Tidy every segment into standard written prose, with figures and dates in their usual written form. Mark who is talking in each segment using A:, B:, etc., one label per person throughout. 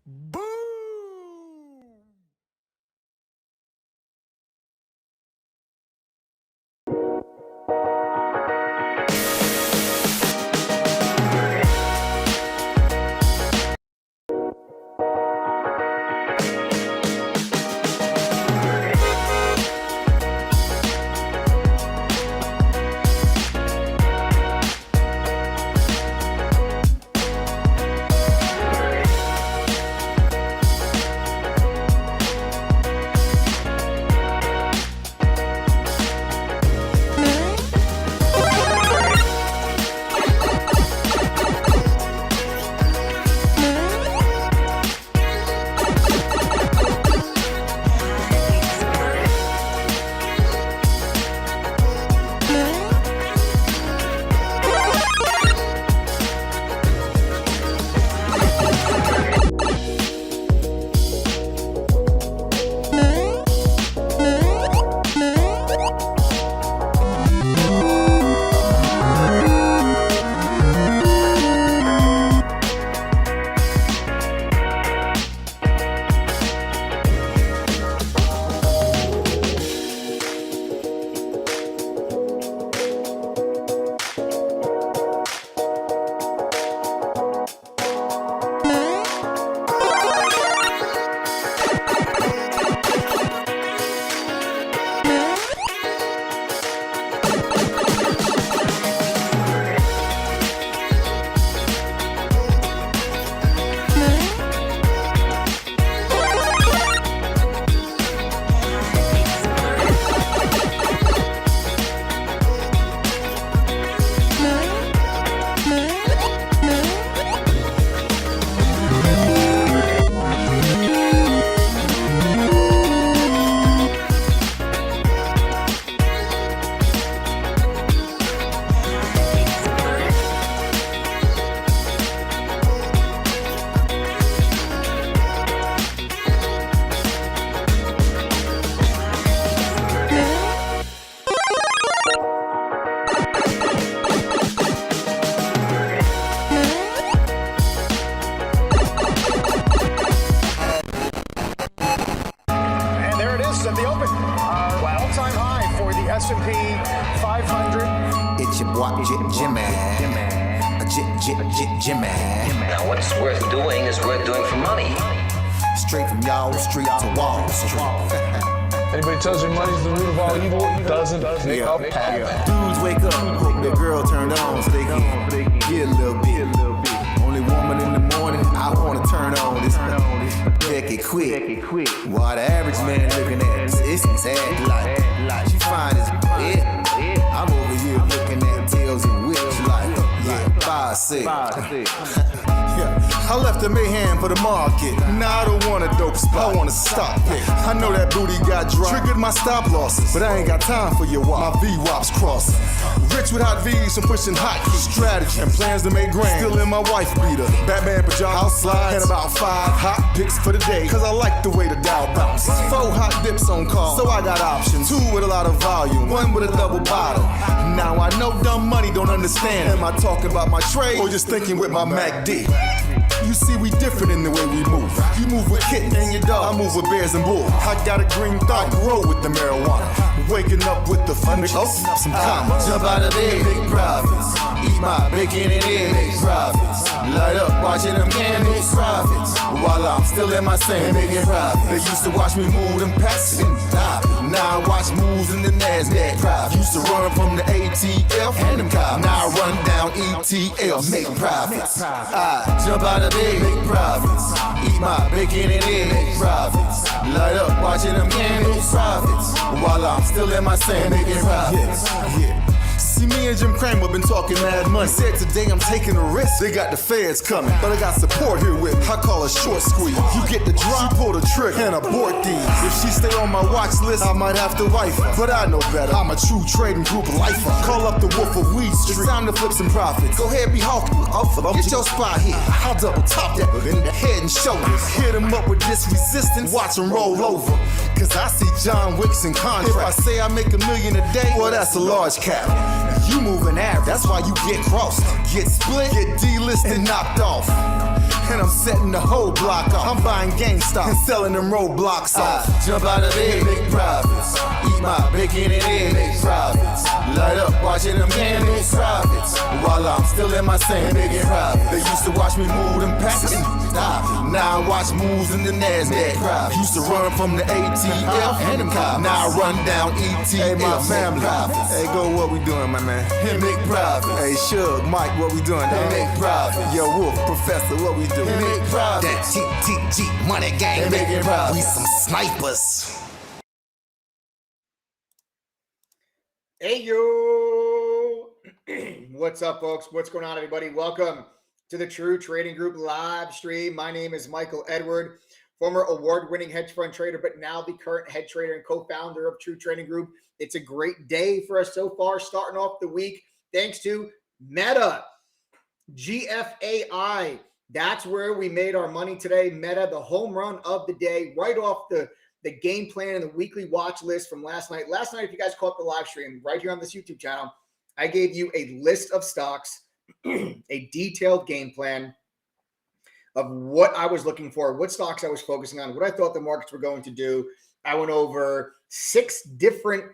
A: Boom! At the open, all-time high for the S&P 500.
B: It's your boy Jimmy. Jimmy.
C: Now what's worth doing is worth doing for money.
B: Straight from y'all street to Wall Street.
D: Anybody tells you money's the root of all evil doesn't make up happen.
B: Dudes wake up, hope their girl turned on so they can get a little bit. Only woman in the morning, I wanna turn on this. Becky quick. While the average man looking at this sad like she fine as it. I'm over here looking at tails and whips like 5'6". I left the mayhem for the market. Now I don't want a dope spot, I want a stock pick. I know that booty got dry, triggered my stop losses, but I ain't got time for your wop. My V-wops crossing. Rich with hot V's and pushing hot strategy and plans to make grand. Still in my wife beater, Batman pajamas, house slides, and about 5 hot picks for the day. Cause I like the way the Dow bounces. 4 hot dips on call, so I got options. 2 with a lot of volume, 1 with a double bottom. Now I know dumb money don't understand. Am I talking about my trade or just thinking with my MACD? You see, we different in the way we move. You move with kittens and your dog, I move with bears and bulls. I got a green thumb, grow with the marijuana. Waking up with the fun, some commas. Jump out of bed, big profits. Eat my bacon and eggs, big profits. Light up, watching them candles, profits. While I'm still in my sand, making profits. They used to watch me move them packs and stop. Now I watch moves in the NASDAQ. Profits. Used to run from the ATF and them cops. Now I run down ETL, make profits. I jump out of bed, make profits. Eat my bacon and eggs, make profits. Light up, watching them candles, profits. While I'm still in my sand, making profits. Yeah. See, me and Jim Cramer been talking mad money. Said today I'm taking a risk. They got the feds coming, but I got support here with me. I call a short squeeze. You get the drop, pull the trigger, and abort these. If she stay on my watch list, I might have to wife her. But I know better. I'm a true trading group lifer. Call up the Wolf of Weed Street. It's time to flip some profits. Go ahead, be hawking. Get your spot here. I'll double top that in the head and shoulders. Hit him up with this resistance. Watch him roll over. Cause I see John Wicks in contract. If I say I make $1 million a day, well, that's a large cap. You moving average, that's why you get crossed. Get split, get delisted, and knocked off. And I'm setting the whole block off. I'm buying GameStop and selling them roadblocks off. Jump out of bed, make profits. Eat my bacon and eggs, make profits. Light up, watching them gain, make profits. While I'm still in my same making profits. They used to watch me move them packs. Now I watch moves in the NASDAQ. Used to run from the ATF and them cops. Now I run down ETF. Hey, my family. Hey, go, what we doing, my man? And make profits. Hey, Shug, Mike, what we doing? And make profits. Yo, Wolf, Professor, what we doing? And make profits. That TTG money gang. And making profits. We some snipers.
A: Hey, yo. What's up, folks? What's going on, everybody? Welcome to the True Trading Group live stream. My name is Michael Edward, former award-winning hedge fund trader, but now the current head trader and co-founder of True Trading Group. It's a great day for us so far, starting off the week, thanks to Meta, GFAI. That's where we made our money today. Meta, the home run of the day, right off the game plan and the weekly watch list from last night. Last night, if you guys caught the live stream right here on this YouTube channel, I gave you a list of stocks, a detailed game plan of what I was looking for, what stocks I was focusing on, what I thought the markets were going to do. I went over 6 different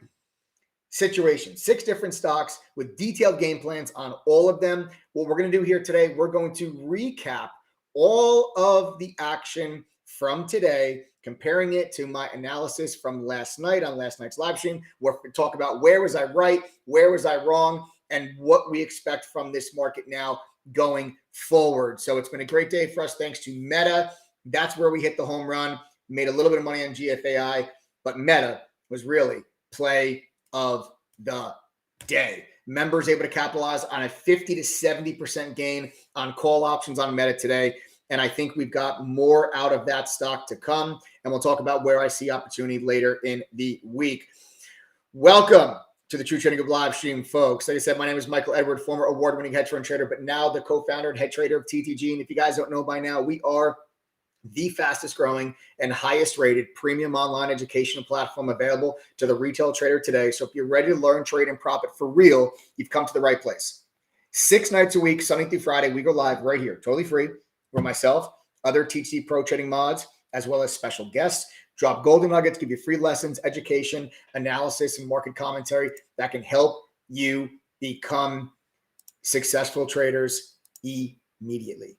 A: situations, 6 different stocks with detailed game plans on all of them. What we're going to do here today, we're going to recap all of the action from today, comparing it to my analysis from last night on last night's live stream. We're going to talk about where was I right, where was I wrong, and what we expect from this market now going forward. So it's been a great day for us thanks to Meta. That's where we hit the home run. Made a little bit of money on GFAI, but Meta was really play of the day. Members able to capitalize on a 50 to 70% gain on call options on Meta today. And I think we've got more out of that stock to come. And we'll talk about where I see opportunity later in the week. Welcome to the True Trading Group live stream, folks. Like I said, my name is Michael Edward, former award-winning hedge fund trader, but now the co-founder and head trader of TTG. And if you guys don't know by now, we are the fastest growing and highest rated premium online educational platform available to the retail trader today. So if you're ready to learn, trade, and profit for real, you've come to the right place. 6 nights a week, Sunday through Friday, we go live right here, totally free, where myself, other TTG Pro Trading mods, as well as special guests, drop golden nuggets, give you free lessons, education, analysis, and market commentary that can help you become successful traders immediately.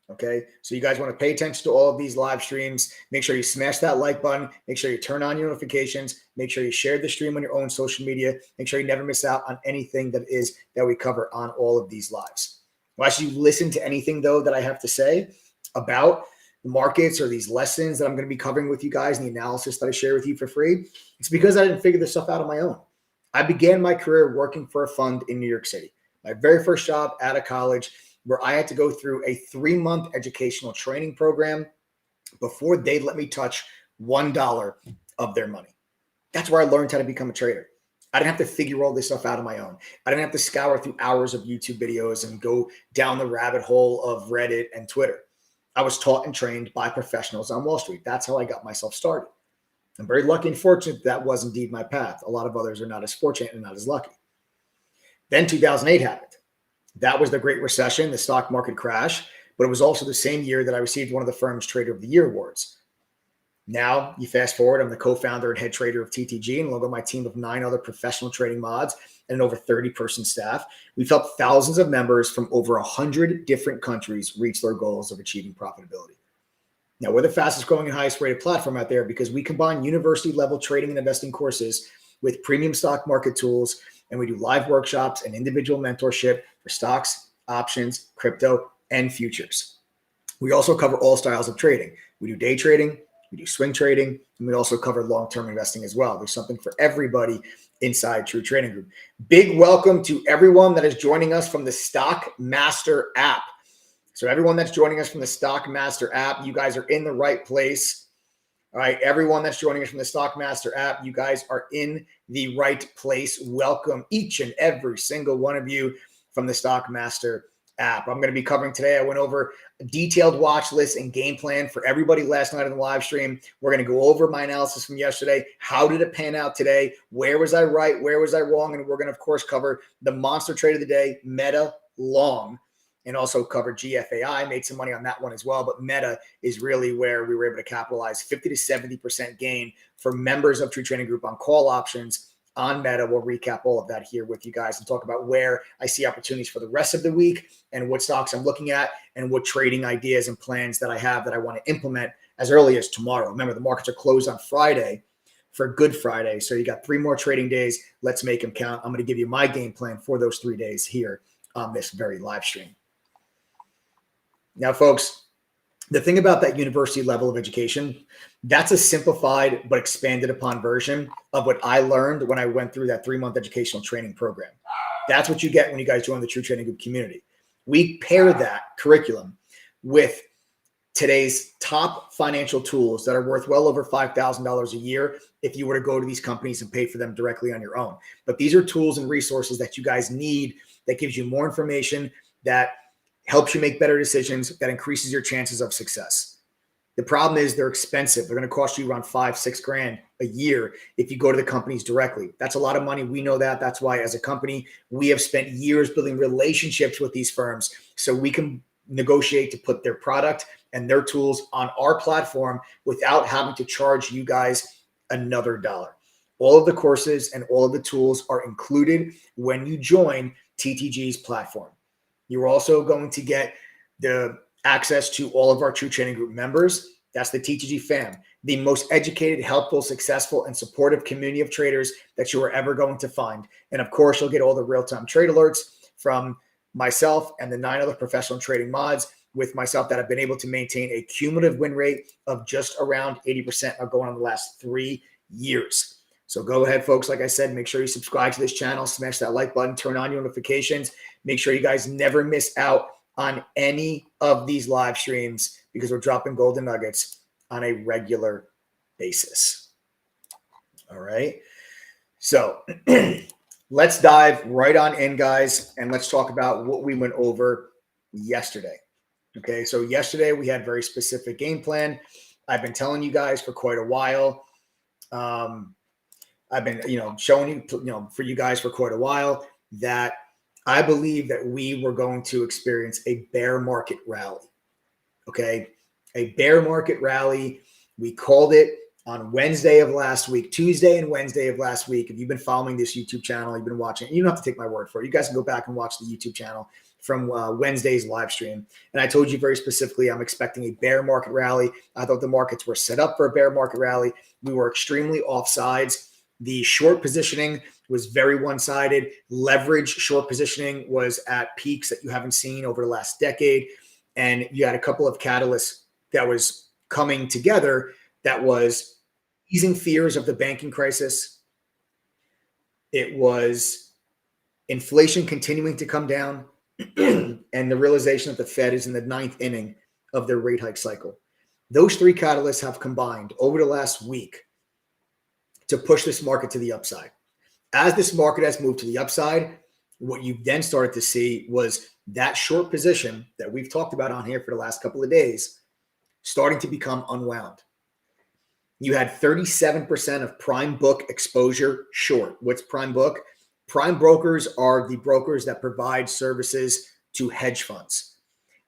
A: Okay, so you guys want to pay attention to all of these live streams. Make sure you smash that like button. Make sure you turn on your notifications. Make sure you share the stream on your own social media. Make sure you never miss out on anything that we cover on all of these lives. Why should you listen to anything, though, that I have to say about the markets or these lessons that I'm going to be covering with you guys and the analysis that I share with you for free? It's because I didn't figure this stuff out on my own. I began my career working for a fund in New York City. My very first job out of college, where I had to go through a 3-month educational training program before they'd let me touch $1 of their money. That's where I learned how to become a trader. I didn't have to figure all this stuff out on my own. I didn't have to scour through hours of YouTube videos and go down the rabbit hole of Reddit and Twitter. I was taught and trained by professionals on Wall Street. That's how I got myself started. I'm very lucky and fortunate that was indeed my path. A lot of others are not as fortunate and not as lucky. Then 2008 happened. That was the Great Recession, the stock market crash, but it was also the same year that I received one of the firm's Trader of the Year awards. Now, you fast forward, I'm the co-founder and head trader of TTG, and along with my team of 9 other professional trading mods and an over 30-person staff, we've helped thousands of members from over 100 different countries reach their goals of achieving profitability. Now, we're the fastest growing and highest rated platform out there because we combine university-level trading and investing courses with premium stock market tools, and we do live workshops and individual mentorship for stocks, options, crypto, and futures. We also cover all styles of trading. We do day trading, we do swing trading, and we also cover long-term investing as well. There's something for everybody inside True Trading Group. Big welcome to everyone that is joining us from the Stock Master app. So everyone that's joining us from the Stock Master app, you guys are in the right place. All right, everyone that's joining us from the Stock Master app, you guys are in the right place. Welcome each and every single one of you from the Stock Master app. I'm going to be covering today. I went over a detailed watch list and game plan for everybody last night in the live stream. We're going to go over my analysis from yesterday. How did it pan out today? Where was I right? Where was I wrong? And we're going to, of course, cover the monster trade of the day, Meta long, and also cover GFAI. Made some money on that one as well. But Meta is really where we were able to capitalize 50 to 70% gain for members of True Trading Group on call options on Meta. We'll recap all of that here with you guys and talk about where I see opportunities for the rest of the week and what stocks I'm looking at and what trading ideas and plans that I have that I want to implement as early as tomorrow. Remember, the markets are closed on Friday for Good Friday. So you got 3 more trading days. Let's make them count. I'm going to give you my game plan for those 3 days here on this very live stream. Now, folks, the thing about that university level of education, that's a simplified but expanded upon version of what I learned when I went through that 3-month educational training program. That's what you get when you guys join the True Trading Group community. We pair that curriculum with today's top financial tools that are worth well over $5,000 a year if you were to go to these companies and pay for them directly on your own. But these are tools and resources that you guys need, that gives you more information, that helps you make better decisions, that increases your chances of success. The problem is they're expensive. They're going to cost you around $5-6 grand a year if you go to the companies directly. That's a lot of money. We know that. That's why as a company, we have spent years building relationships with these firms so we can negotiate to put their product and their tools on our platform without having to charge you guys another dollar. All of the courses and all of the tools are included when you join TTG's platform. You're also going to get the access to all of our True Trading Group members. That's the TTG fam, the most educated, helpful, successful, and supportive community of traders that you are ever going to find. And of course, you'll get all the real-time trade alerts from myself and the 9 other professional trading mods with myself that have been able to maintain a cumulative win rate of just around 80% going on the last 3 years. So go ahead, folks. Like I said, make sure you subscribe to this channel, smash that like button, turn on your notifications. Make sure you guys never miss out on any of these live streams because we're dropping golden nuggets on a regular basis. All right. So let's dive right on in, guys, and let's talk about what we went over yesterday. Okay. So yesterday we had very specific game plan. I've been telling you guys for quite a while. I've been, showing you, for you guys for quite a while that I believe that we were going to experience a bear market rally. Okay. A bear market rally. We called it on Wednesday of last week, Tuesday and Wednesday of last week. If you've been following this YouTube channel, you've been watching, you don't have to take my word for it. You guys can go back and watch the YouTube channel from Wednesday's live stream. And I told you very specifically, I'm expecting a bear market rally. I thought the markets were set up for a bear market rally. We were extremely offsides. The short positioning was very one-sided. Leverage short positioning was at peaks that you haven't seen over the last decade. And you had a couple of catalysts that was coming together that was easing fears of the banking crisis. It was inflation continuing to come down and the realization that the Fed is in the 9th inning of their rate hike cycle. Those 3 catalysts have combined over the last week to push this market to the upside. As this market has moved to the upside, what you then started to see was that short position that we've talked about on here for the last couple of days starting to become unwound. You had 37% of prime book exposure short. What's prime book? Prime brokers are the brokers that provide services to hedge funds.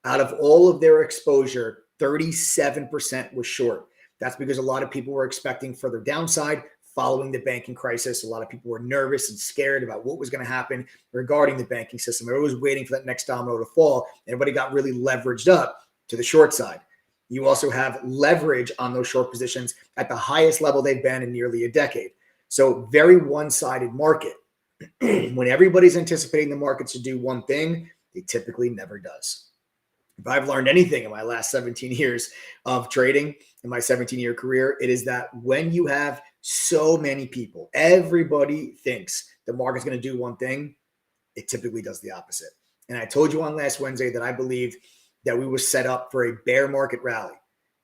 A: Out of all of their exposure, 37% was short. That's because a lot of people were expecting further downside following the banking crisis. A lot of people were nervous and scared about what was going to happen regarding the banking system. Everyone was waiting for that next domino to fall. Everybody got really leveraged up to the short side. You also have leverage on those short positions at the highest level they've been in nearly a decade. So very one-sided market. When everybody's anticipating the markets to do one thing, it typically never does. If I've learned anything in my last 17 years of trading, in my 17-year career, it is that when you have so many people, everybody thinks the market's going to do one thing, it typically does the opposite. And I told you on last Wednesday that I believed that we were set up for a bear market rally.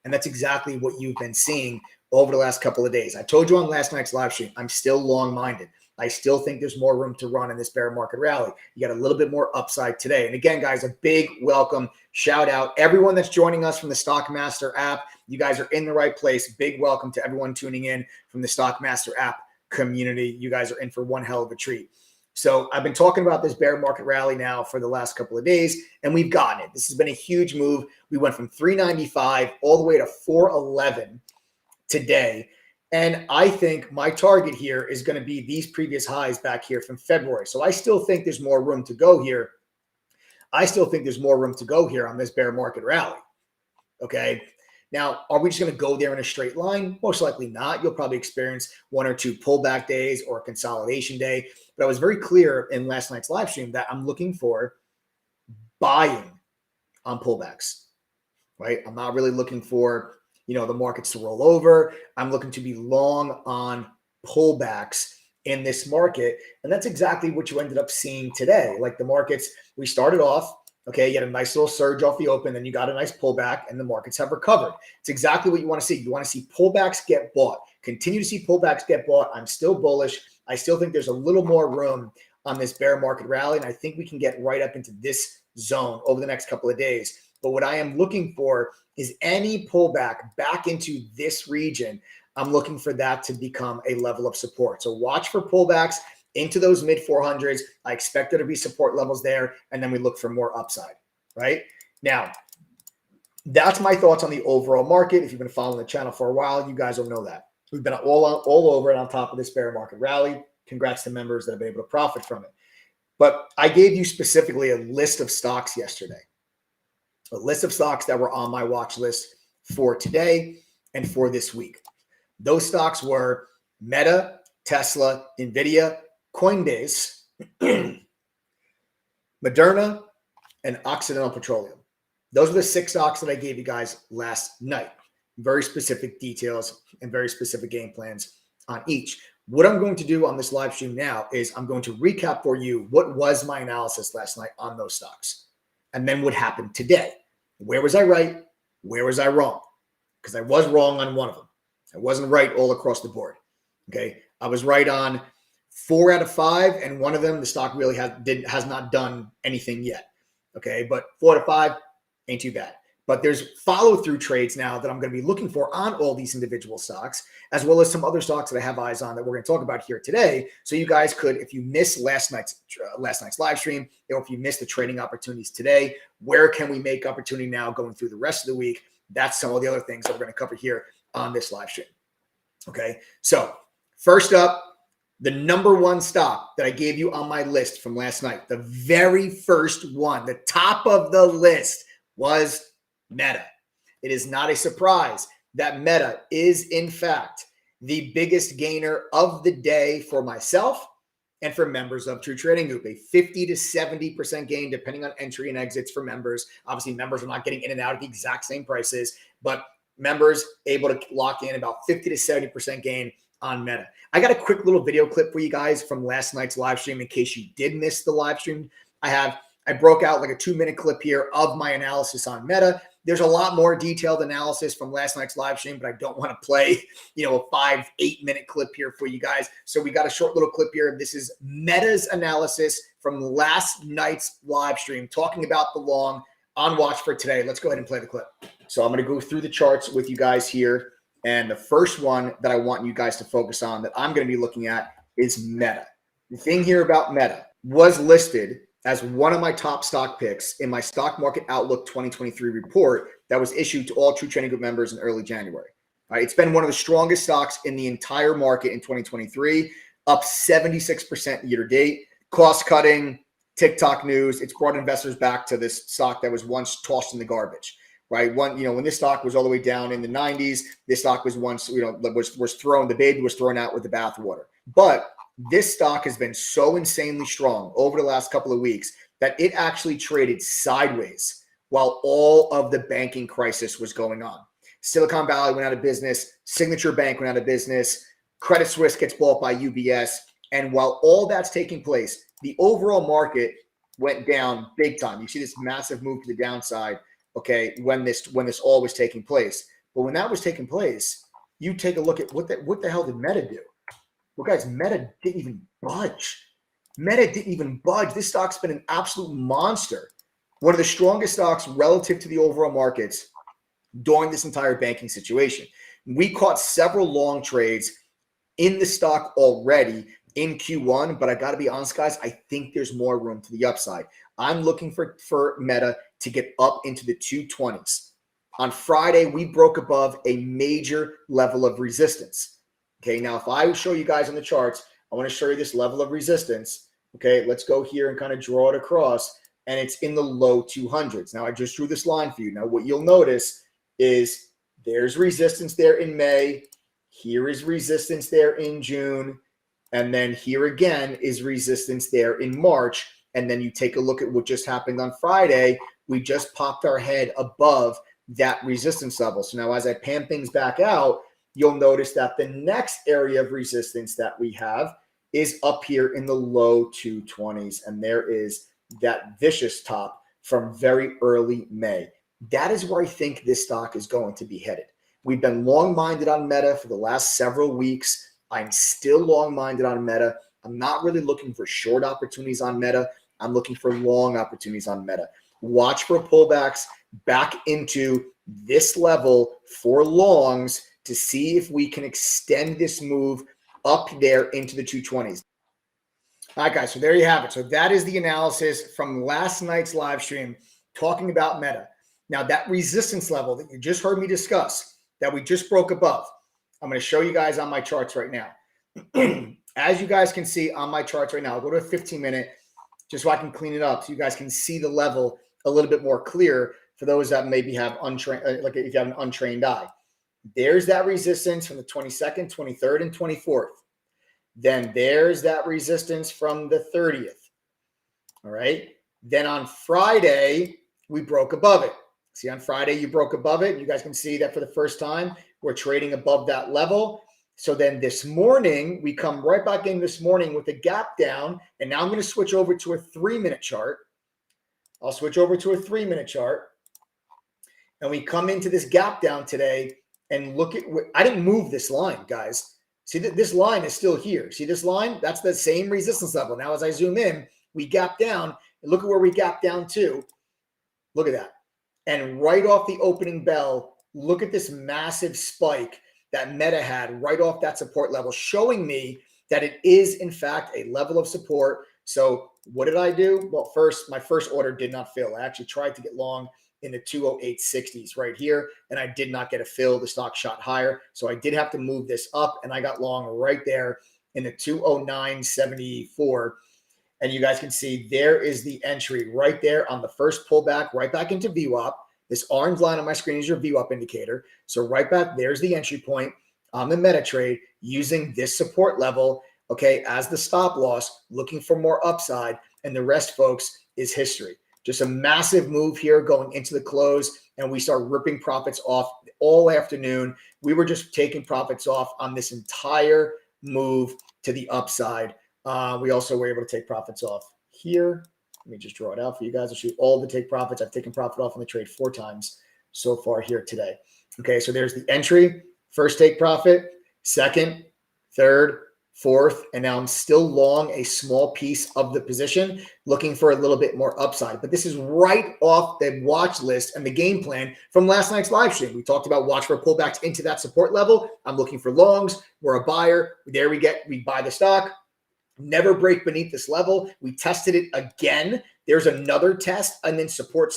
A: And that's exactly what you've been seeing over the last couple of days. I told you on last night's live stream, I'm still long-minded. I still think there's more room to run in this bear market rally. You got a little bit more upside today. And again, guys, a big welcome, shout out. Everyone that's joining us from the Stockmaster app, you guys are in the right place. Big welcome to everyone tuning in from the Stockmaster app community. You guys are in for one hell of a treat. So I've been talking about this bear market rally now for the last couple of days, and we've gotten it. This has been a huge move. We went from 395 all the way to 411 today. And I think my target here is going to be these previous highs back here from February. So I still think there's more room to go here. I still think there's more room to go here on this bear market rally. Okay. Now, are we just going to go there in a straight line? Most likely not. You'll probably experience one or two pullback days or a consolidation day. But I was very clear in last night's live stream that I'm looking for buying on pullbacks, right? I'm not really looking for the markets to roll over. I'm looking to be long on pullbacks in this market. And that's exactly what you ended up seeing today. Like the markets, we started off, okay, you had a nice little surge off the open, then you got a nice pullback, and the markets have recovered. It's exactly what you want to see. You want to see pullbacks get bought. Continue to see pullbacks get bought. I'm still bullish. I still think there's a little more room on this bear market rally, and I think we can get right up into this zone over the next couple of days. But what I am looking for is any pullback back into this region. I'm looking for that to become a level of support. So watch for pullbacks into those mid 400s. I expect there to be support levels there, and then we look for more upside, right? Now, that's my thoughts on the overall market. If you've been following the channel for a while, you guys will know that. We've been all over it on top of this bear market rally. Congrats to members that have been able to profit from it. But I gave you specifically a list of stocks yesterday. A list of stocks that were on my watch list for today and for this week. Those stocks were Meta, Tesla, Nvidia, Coinbase, Moderna, and Occidental Petroleum. Those are the 6 stocks that I gave you guys last night. Very specific details and very specific game plans on each. What I'm going to do on this live stream now is I'm going to recap for you what was my analysis last night on those stocks. And then what happened today. Where was I right? Where was I wrong? Because I was wrong on one of them. I wasn't right all across the board. Okay. I was right on 4 out of 5, and one of them, the stock really has not done anything yet. Okay. But 4 out of 5 ain't too bad. But there's follow-through trades now that I'm going to be looking for on all these individual stocks, as well as some other stocks that I have eyes on that we're going to talk about here today. So you guys could, if you missed last night's live stream, or if you missed the trading opportunities today, where can we make opportunity now going through the rest of the week? That's some of the other things that we're going to cover here on this live stream. Okay. So first up, the number 1 stock that I gave you on my list from last night, the very first one, the top of the list was Meta. It is not a surprise that Meta is, in fact, the biggest gainer of the day for myself and for members of True Trading Group. A 50 to 70% gain, depending on entry and exits for members. Obviously, members are not getting in and out at the exact same prices, but members able to lock in about 50 to 70% gain on Meta. I got a quick little video clip for you guys from last night's live stream in case you did miss the live stream. I broke out like a 2-minute clip here of my analysis on Meta. There's a lot more detailed analysis from last night's live stream, but I don't want to play, a 5-8-minute clip here for you guys. So we got a short little clip here. This is Meta's analysis from last night's live stream, talking about the long on watch for today. Let's go ahead and play the clip. So I'm going to go through the charts with you guys here. And the first one that I want you guys to focus on that I'm going to be looking at is Meta. The thing here about Meta was listed as one of my top stock picks in my Stock Market Outlook 2023 report that was issued to all True Trading Group members in early January. All right, it's been one of the strongest stocks in the entire market in 2023, up 76% year to date. Cost cutting, TikTok news, it's brought investors back to this stock that was once tossed in the garbage. Right. When this stock was all the way down in the 90s, this stock was once, was thrown, the baby was thrown out with the bathwater. But this stock has been so insanely strong over the last couple of weeks that it actually traded sideways while all of the banking crisis was going on. Silicon Valley went out of business. Signature Bank went out of business. Credit Suisse gets bought by UBS. And while all that's taking place, the overall market went down big time. You see this massive move to the downside. Okay, when this all was taking place. But when that was taking place, you take a look at what the hell did Meta do? Well, guys, Meta didn't even budge. Meta didn't even budge. This stock's been an absolute monster. One of the strongest stocks relative to the overall markets during this entire banking situation. We caught several long trades in the stock already in Q1, but I got to be honest, guys, I think there's more room to the upside. I'm looking for Meta to get up into the 220s. On Friday, we broke above a major level of resistance. Okay, now if I show you guys on the charts, I want to show you this level of resistance. Okay, let's go here and kind of draw it across, and it's in the low 200s. Now, I just drew this line for you. Now, what you'll notice is there's resistance there in May. Here is resistance there in June. And then here again is resistance there in March. And then you take a look at what just happened on Friday. We just popped our head above that resistance level. So now as I pan things back out, you'll notice that the next area of resistance that we have is up here in the low 220s. And there is that vicious top from very early May. That is where I think this stock is going to be headed. We've been long-minded on Meta for the last several weeks. I'm still long-minded on Meta. I'm not really looking for short opportunities on Meta. I'm looking for long opportunities on Meta. Watch for pullbacks back into this level for longs to see if we can extend this move up there into the 220s. All right, guys, so there you have it. So that is the analysis from last night's live stream talking about Meta. Now, that resistance level that you just heard me discuss, that we just broke above, I'm going to show you guys on my charts right now. As you guys can see on my charts right now, I'll go to a 15-minute just so I can clean it up so you guys can see the level a little bit more clear for those that maybe have untrained, like if you have an untrained eye. There's that resistance from the 22nd, 23rd, and 24th. Then there's that resistance from the 30th. All right. Then on Friday, we broke above it. See, on Friday, you broke above it. You guys can see that for the first time, we're trading above that level. So then this morning, we come right back in this morning with a gap down. And now I'm going to switch over to a 3-minute chart. I'll switch over to a 3-minute chart. And we come into this gap down today and look at what I didn't move this line, guys. See that this line is still here. See this line? That's the same resistance level. Now, as I zoom in, we gap down. And look at where we gap down to. Look at that. And right off the opening bell, look at this massive spike that Meta had right off that support level, showing me that it is, in fact, a level of support. So what did I do? Well, first, my first order did not fill. I actually tried to get long in the 208.60s right here, and I did not get a fill. The stock shot higher. So I did have to move this up, and I got long right there in the 209.74. And you guys can see there is the entry right there on the first pullback, right back into VWAP. This orange line on my screen is your VWAP indicator. So right back, there's the entry point on the Meta trade using this support level, okay, as the stop loss, looking for more upside. And the rest, folks, is history. Just a massive move here going into the close, and we start ripping profits off all afternoon. We were just taking profits off on this entire move to the upside. We also were able to take profits off here. Let me just draw it out for you guys. I'll show you all the take profits. I've taken profit off on the trade 4 times so far here today. Okay, so there's the entry, first take profit, second, third, fourth, and now I'm still long a small piece of the position, looking for a little bit more upside. But this is right off the watch list and the game plan from last night's live stream. We talked about watch for pullbacks into that support level. I'm looking for longs. We're a buyer. There we buy the stock. Never break beneath this level. We tested it again. There's another test and then support,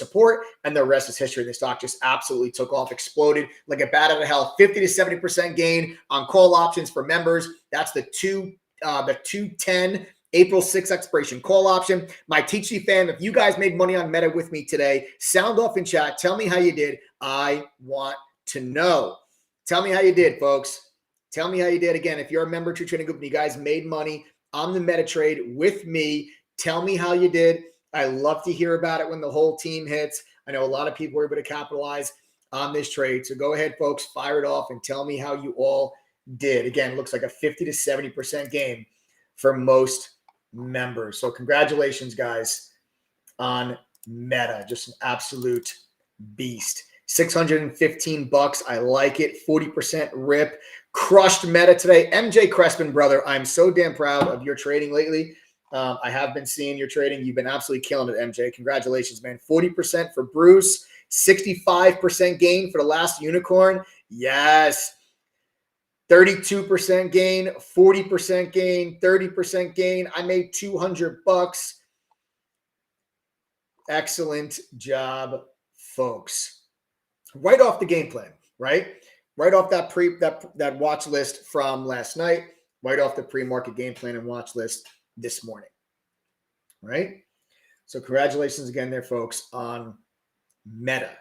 A: and the rest is history. The stock just absolutely took off, exploded like a bat out of hell. 50 to 70% gain on call options for members. That's the 210 April 6th expiration call option. My TC fam, if you guys made money on Meta with me today, sound off in chat. Tell me how you did. I want to know. Tell me how you did, folks. Tell me how you did. Again, if you're a member to Trading Group and you guys made money on the Meta trade with me, tell me how you did. I love to hear about it when the whole team hits. I know a lot of people were able to capitalize on this trade. So go ahead, folks, fire it off and tell me how you all did. Again, it looks like a 50 to 70% gain for most members. So congratulations, guys, on Meta. Just an absolute beast. $615. I like it. 40% rip. Crushed Meta today. MJ Crespin, brother, I'm so damn proud of your trading lately. I have been seeing your trading. You've been absolutely killing it, MJ. Congratulations, man. 40% for Bruce. 65% gain for the last unicorn. Yes. 32% gain, 40% gain, 30% gain. I made $200. Excellent job, folks. Right off the game plan, right? Right off that watch list from last night, right off the pre-market game plan and watch list this morning. Right? So congratulations again there, folks, on Meta.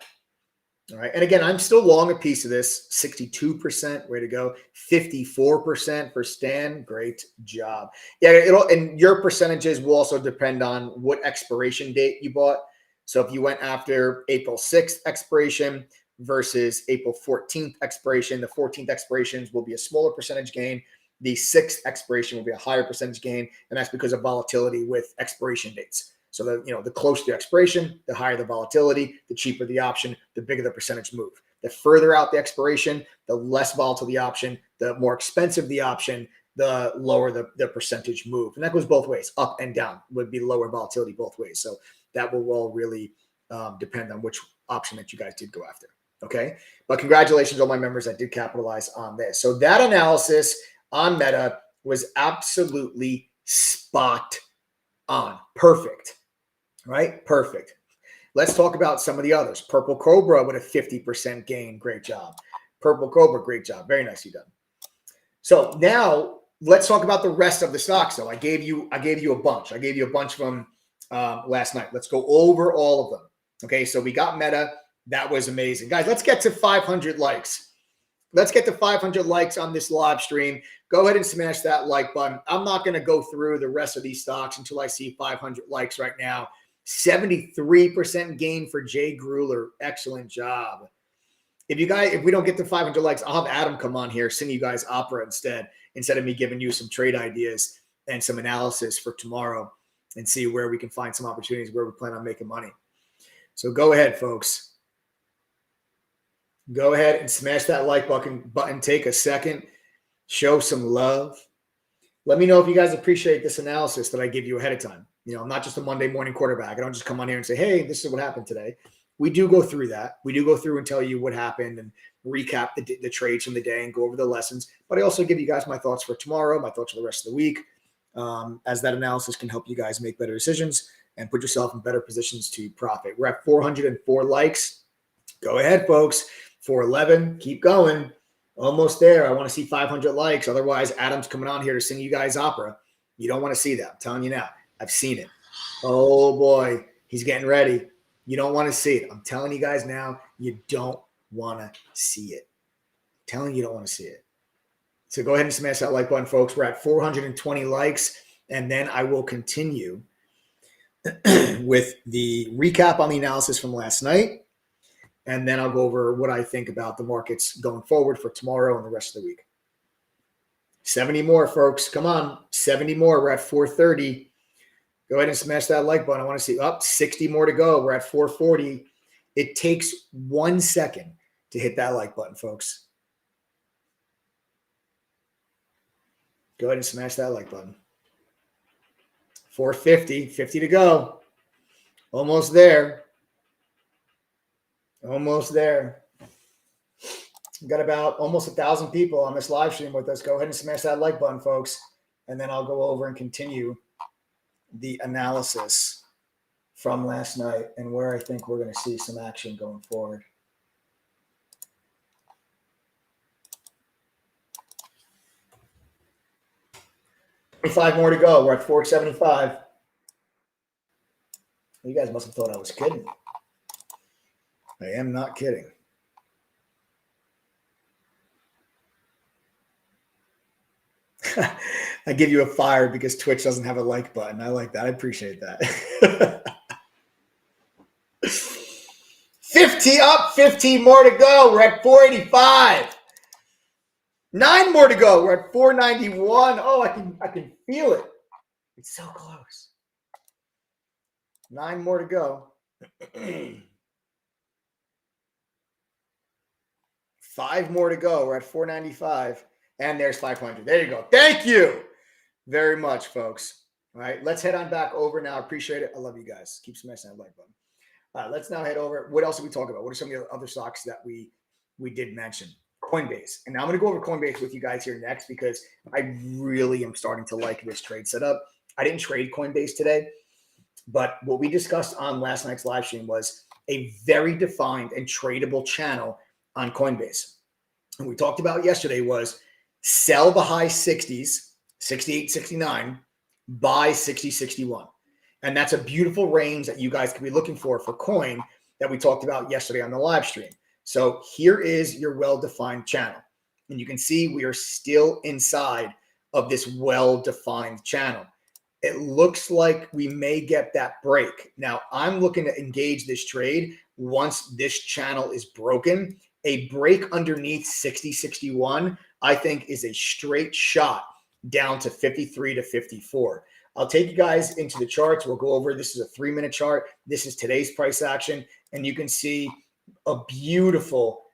A: All right. And again, I'm still long a piece of this. 62%, way to go. 54% for Stan. Great job. Yeah, and your percentages will also depend on what expiration date you bought. So if you went after April 6th expiration versus April 14th expiration, the 14th expirations will be a smaller percentage gain. The 6th expiration will be a higher percentage gain, and that's because of volatility with expiration dates. So the closer the expiration, the higher the volatility, the cheaper the option, the bigger the percentage move. The further out the expiration, the less volatile the option, the more expensive the option, the lower the percentage move. And that goes both ways, up and down would be lower volatility both ways. So that will all really depend on which option that you guys did go after. Okay. But congratulations, all my members that did capitalize on this. So that analysis on Meta was absolutely spot on. Perfect. Right? Perfect. Let's talk about some of the others. Purple Cobra with a 50% gain. Great job. Purple Cobra, great job. Very nicely done. So now let's talk about the rest of the stocks. So I gave you a bunch. I gave you a bunch from last night. Let's go over all of them. Okay, so we got Meta. That was amazing. Guys, let's get to 500 likes. Let's get to 500 likes on this live stream. Go ahead and smash that like button. I'm not going to go through the rest of these stocks until I see 500 likes right now. 73% gain for Jay Grueller. Excellent job. If we don't get to 500 likes, I'll have Adam come on here, sing you guys opera instead of me giving you some trade ideas and some analysis for tomorrow and see where we can find some opportunities where we plan on making money. So go ahead, folks. Go ahead and smash that like button. Take a second. Show some love. Let me know if you guys appreciate this analysis that I give you ahead of time. I'm not just a Monday morning quarterback. I don't just come on here and say, hey, this is what happened today. We do go through that. We do go through and tell you what happened and recap the trades from the day and go over the lessons. But I also give you guys my thoughts for tomorrow, my thoughts for the rest of the week, as that analysis can help you guys make better decisions and put yourself in better positions to profit. We're at 404 likes. Go ahead, folks. 411. Keep going. Almost there. I want to see 500 likes. Otherwise, Adam's coming on here to sing you guys opera. You don't want to see that. I'm telling you now. I've seen it. Oh, boy. He's getting ready. You don't want to see it. I'm telling you guys now, you don't want to see it. I'm telling you don't want to see it. So go ahead and smash that like button, folks. We're at 420 likes, and then I will continue with the recap on the analysis from last night, and then I'll go over what I think about the markets going forward for tomorrow and the rest of the week. 70 more, folks. Come on. 70 more. We're at 430. Go ahead and smash that like button. I want to see 60 more to go. We're at 440. It takes 1 second to hit that like button, folks. Go ahead and smash that like button. 450, 50 to go. Almost there. Almost there. We've got about almost 1,000 people on this live stream with us. Go ahead and smash that like button, folks. And then I'll go over and continue the analysis from last night and where I think we're going to see some action going forward. Five more to go. We're at 475. You guys must have thought I was kidding. I am not kidding. I give you a fire because Twitch doesn't have a like button. I like that. I appreciate that. 50 up, 15 more to go. We're at 485. 9 more to go. We're at 491. Oh, I can feel it. It's so close. 9 more to go. 5 more to go. We're at 495. And there's 500. There you go. Thank you very much, folks. All right, let's head on back over now. I appreciate it. I love you guys. Keep smashing that like button. All right, let's now head over. What else did we talk about? What are some of the other stocks that we did mention? Coinbase. And now I'm going to go over Coinbase with you guys here next because I really am starting to like this trade setup. I didn't trade Coinbase today, but what we discussed on last night's live stream was a very defined and tradable channel on Coinbase. And we talked about yesterday was sell the high 60s, 68, 69, buy 60, 61. And that's a beautiful range that you guys could be looking for coin that we talked about yesterday on the live stream. So here is your well-defined channel. And you can see we are still inside of this well-defined channel. It looks like we may get that break. Now, I'm looking to engage this trade once this channel is broken. A break underneath 60, 61, I think, is a straight shot down to 53 to 54. I'll take you guys into the charts. We'll go over. This is a 3-minute chart. This is today's price action. And you can see a beautiful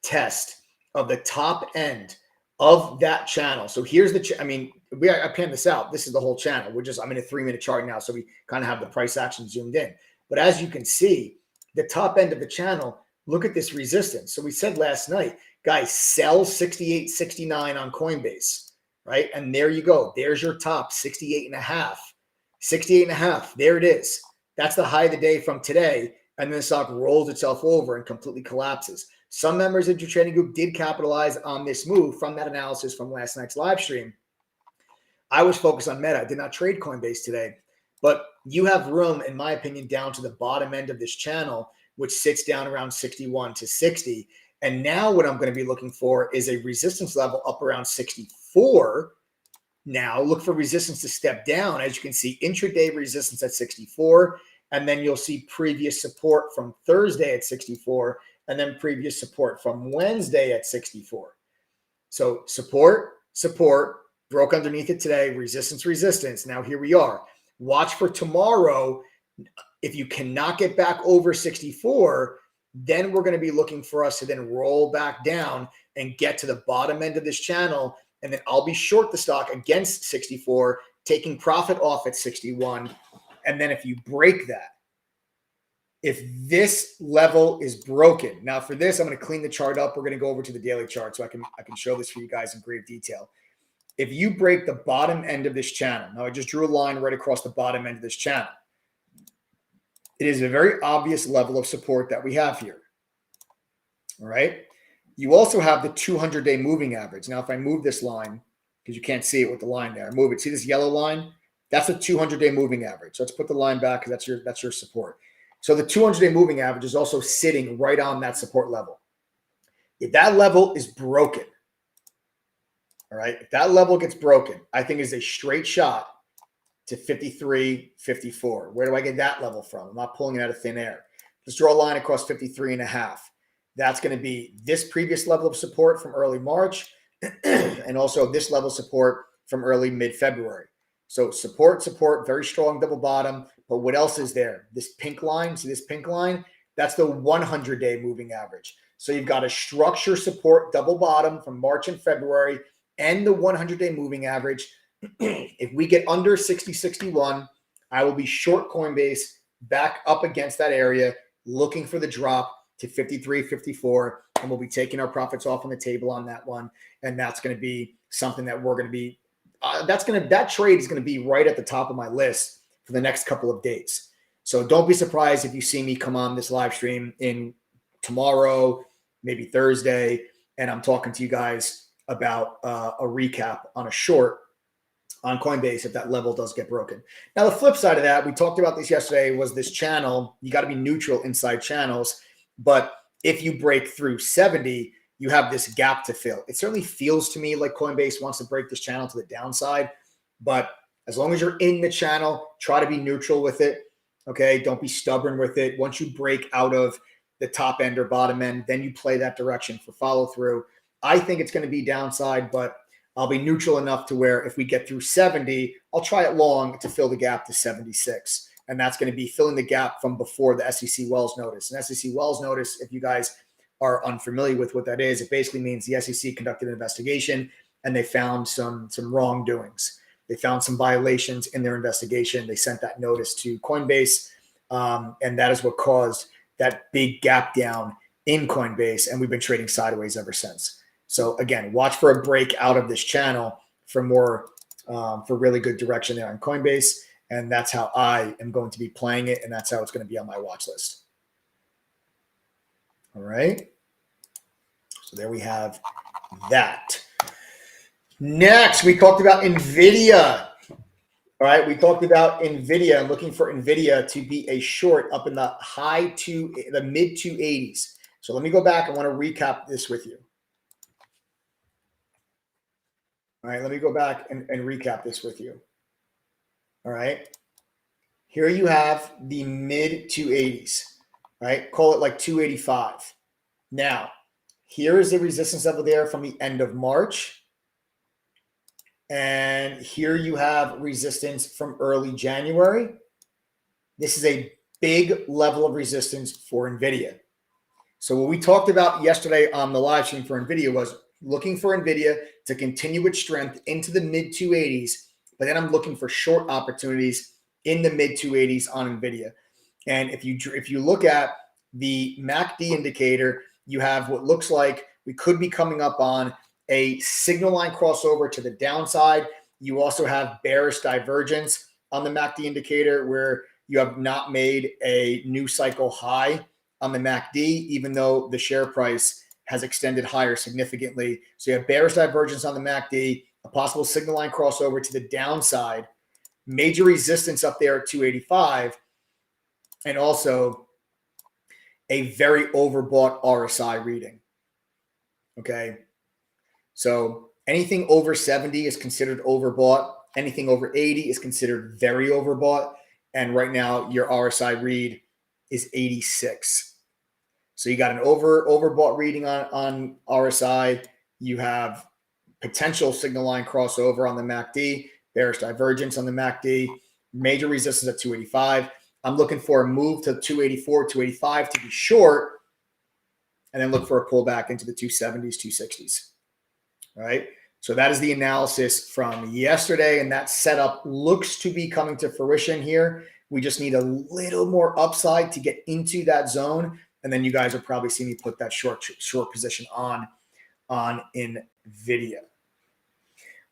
A: test of the top end of that channel. So here's the, I panned this out. This is the whole channel. I'm in a 3-minute chart now. So we kind of have the price action zoomed in. But as you can see, the top end of the channel, look at this resistance. So we said last night, guys, sell 68, 69 on Coinbase, right? And there you go. There's your top, 68 and a half. 68 and a half. There it is. That's the high of the day from today. And then the stock rolls itself over and completely collapses. Some members of your trading group did capitalize on this move from that analysis from last night's live stream. I was focused on Meta. I did not trade Coinbase today. But you have room, in my opinion, down to the bottom end of this channel, which sits down around 61 to 60. And now what I'm going to be looking for is a resistance level up around 64. Now look for resistance to step down. As you can see, intraday resistance at 64. And then you'll see previous support from Thursday at 64. And then previous support from Wednesday at 64. So support, broke underneath it today, resistance. Now here we are. Watch for tomorrow. If you cannot get back over 64, then we're going to be looking for us to then roll back down and get to the bottom end of this channel. And then I'll be short the stock against 64, taking profit off at 61. And then if you break that, if this level is broken, now for this, I'm going to clean the chart up. We're going to go over to the daily chart so I can show this for you guys in great detail. If you break the bottom end of this channel, now I just drew a line right across the bottom end of this channel. It is a very obvious level of support that we have here. All right. You also have the 200-day moving average. Now, if I move this line, because you can't see it with the line there, move it. See this yellow line? That's a 200-day moving average. So let's put the line back because that's your support. So the 200-day moving average is also sitting right on that support level. If that level is broken, all right, if that level gets broken, I think is a straight shot to 53, 54. Where do I get that level from? I'm not pulling it out of thin air. Let's draw a line across 53 and a half. That's going to be this previous level of support from early March and also this level of support from early mid-February. So support, very strong double bottom. But what else is there? This pink line, see this pink line? That's the 100-day moving average. So you've got a structure support double bottom from March and February and the 100-day moving average. If we get under 60, 61, I will be short Coinbase back up against that area, looking for the drop to 53, 54, and we'll be taking our profits off on the table on that one. And that's going to be something that we're going to be, that trade is going to be right at the top of my list for the next couple of days. So don't be surprised if you see me come on this live stream in tomorrow, maybe Thursday, and I'm talking to you guys about a recap on a short on Coinbase if that level does get broken. Now, the flip side of that, we talked about this yesterday, was this channel. You got to be neutral inside channels. But if you break through 70, you have this gap to fill. It certainly feels to me like Coinbase wants to break this channel to the downside. But as long as you're in the channel, try to be neutral with it. Okay, don't be stubborn with it. Once you break out of the top end or bottom end, then you play that direction for follow through. I think it's going to be downside, but I'll be neutral enough to where if we get through 70, I'll try it long to fill the gap to 76. And that's going to be filling the gap from before the SEC Wells notice. And SEC Wells notice, if you guys are unfamiliar with what that is, it basically means the SEC conducted an investigation and they found some wrongdoings. They found some violations in their investigation. They sent that notice to Coinbase, and that is what caused that big gap down in Coinbase, and we've been trading sideways ever since. So again, watch for a break out of this channel for more, for really good direction there on Coinbase, and that's how I am going to be playing it, and that's how it's going to be on my watch list. All right. So there we have that. Next, we talked about Nvidia. All right, we talked about Nvidia and looking for Nvidia to be a short up in the mid 280s. So let me go back. I want to recap this with you. All right, let me go back and recap this with you. All right, here you have the mid 280s. Right, call it like 285. Now, here is the resistance level there from the end of March. And here you have resistance from early January. This is a big level of resistance for Nvidia. So what we talked about yesterday on the live stream for Nvidia was looking for Nvidia to continue its strength into the mid 280s, but then I'm looking for short opportunities in the mid 280s on Nvidia. And if you look at the MACD indicator, you have what looks like we could be coming up on a signal line crossover to the downside. You also have bearish divergence on the MACD indicator where you have not made a new cycle high on the MACD, even though the share price has extended higher significantly. So you have bearish divergence on the MACD, a possible signal line crossover to the downside, major resistance up there at 285, and also a very overbought RSI reading. Okay. So anything over 70 is considered overbought. Anything over 80 is considered very overbought. And right now your RSI read is 86. So you got an overbought reading on RSI. You have potential signal line crossover on the MACD, bearish divergence on the MACD, major resistance at 285. I'm looking for a move to 284, 285 to be short, and then look for a pullback into the 270s, 260s. All right. So that is the analysis from yesterday, and that setup looks to be coming to fruition here. We just need a little more upside to get into that zone, and then you guys will probably see me put that short position on Nvidia.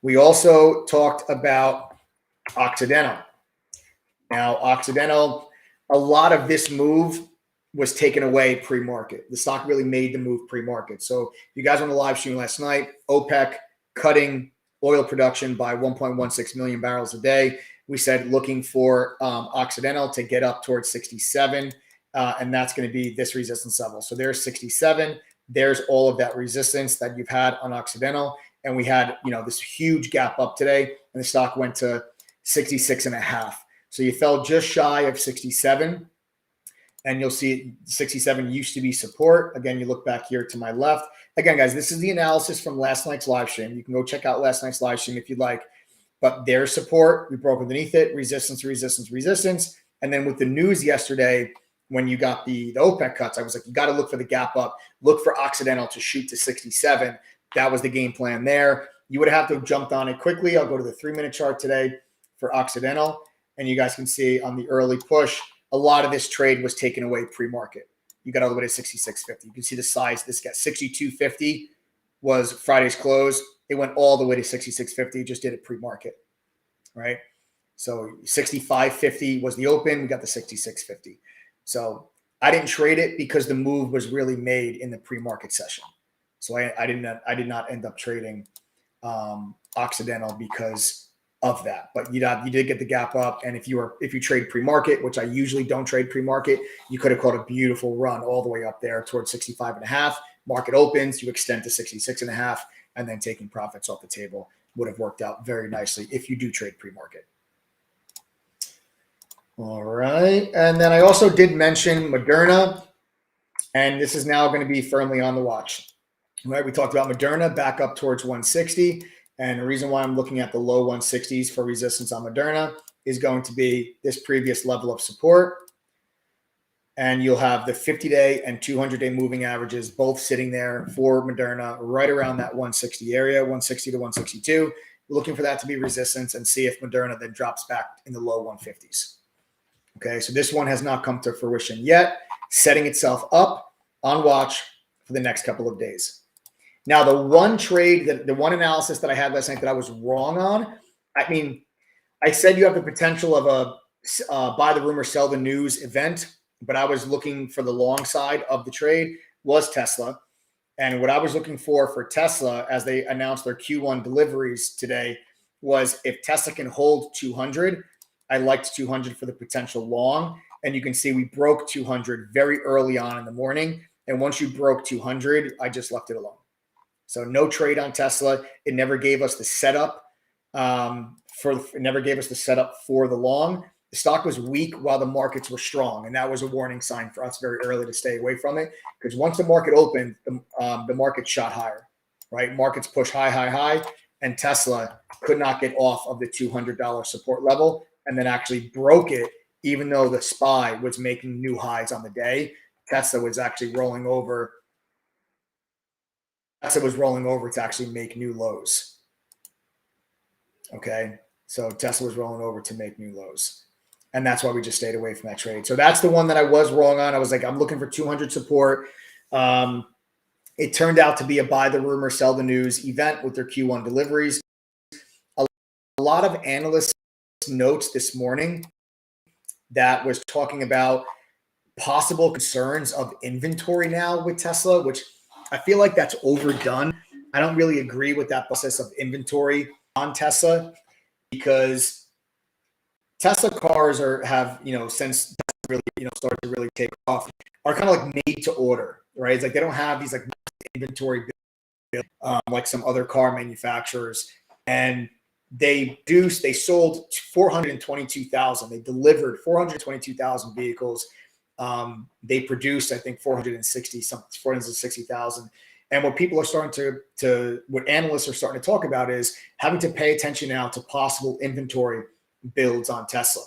A: We also talked about Occidental. Now, Occidental, a lot of this move was taken away pre-market. The stock really made the move pre-market. So if you guys on the live stream last night, OPEC cutting oil production by 1.16 million barrels a day. We said looking for Occidental to get up towards 67, and that's going to be this resistance level. So there's 67. There's all of that resistance that you've had on Occidental. And we had, this huge gap up today, and the stock went to 66.5. So you fell just shy of 67, and you'll see 67 used to be support. Again, you look back here to my left. Again, guys, this is the analysis from last night's live stream. You can go check out last night's live stream if you'd like. But there's support. We broke underneath it. Resistance, resistance, resistance. And then with the news yesterday, when you got the OPEC cuts, I was like, you got to look for the gap up. Look for Occidental to shoot to 67. That was the game plan there. You would have to have jumped on it quickly. I'll go to the 3-minute chart today for Occidental. And you guys can see on the early push, a lot of this trade was taken away pre-market. You got all the way to 66.50. You can see the size. This got 62.50 was Friday's close. It went all the way to 66.50. Just did it pre-market, right? So 65.50 was the open. We got the 66.50. So I didn't trade it because the move was really made in the pre-market session. So I did not end up trading Occidental because of that. But you did get the gap up, and if you trade pre-market, which I usually don't trade pre-market, you could have caught a beautiful run all the way up there towards 65.5. Market opens, you extend to 66.5, and then taking profits off the table would have worked out very nicely if you do trade pre-market. All right, and then I also did mention Moderna, and this is now going to be firmly on the watch. All right, we talked about Moderna back up towards 160. And the reason why I'm looking at the low 160s for resistance on Moderna is going to be this previous level of support. and you'll have the 50-day and 200-day moving averages both sitting there for Moderna right around that 160 area, 160 to 162. We're looking for that to be resistance and see if Moderna then drops back in the low 150s. Okay, so this one has not come to fruition yet, setting itself up on watch for the next couple of days. Now, the one trade, the one analysis that I had last night that I was wrong on, I mean, I said you have the potential of a buy the rumor, sell the news event, but I was looking for the long side of the trade was Tesla. And what I was looking for Tesla as they announced their Q1 deliveries today was if Tesla can hold 200, I liked 200 for the potential long. And you can see we broke 200 very early on in the morning. And once you broke 200, I just left it alone. So no trade on Tesla. It never gave us the setup for the long. The stock was weak while the markets were strong, and that was a warning sign for us very early to stay away from it. Because once the market opened, the market shot higher, right? Markets push high, and Tesla could not get off of the $200 support level, and then actually broke it, even though the SPY was making new highs on the day. Tesla was actually rolling over. Tesla was rolling over to actually make new lows. Okay, so Tesla was rolling over to make new lows. And that's why we just stayed away from that trade. So that's the one that I was wrong on. I was like, I'm looking for 200 support. It turned out to be a buy the rumor, sell the news event with their Q1 deliveries. A lot of analysts notes this morning that was talking about possible concerns of inventory now with Tesla, which I feel like that's overdone. I don't really agree with that process of inventory on Tesla because Tesla cars have, since really, started to really take off, are kind of like made to order, right? It's like they don't have these like inventory like some other car manufacturers. And they sold 422,000. They delivered 422,000 vehicles. They produced, I think, 460,000. And what people are starting what analysts are starting to talk about is having to pay attention now to possible inventory builds on Tesla.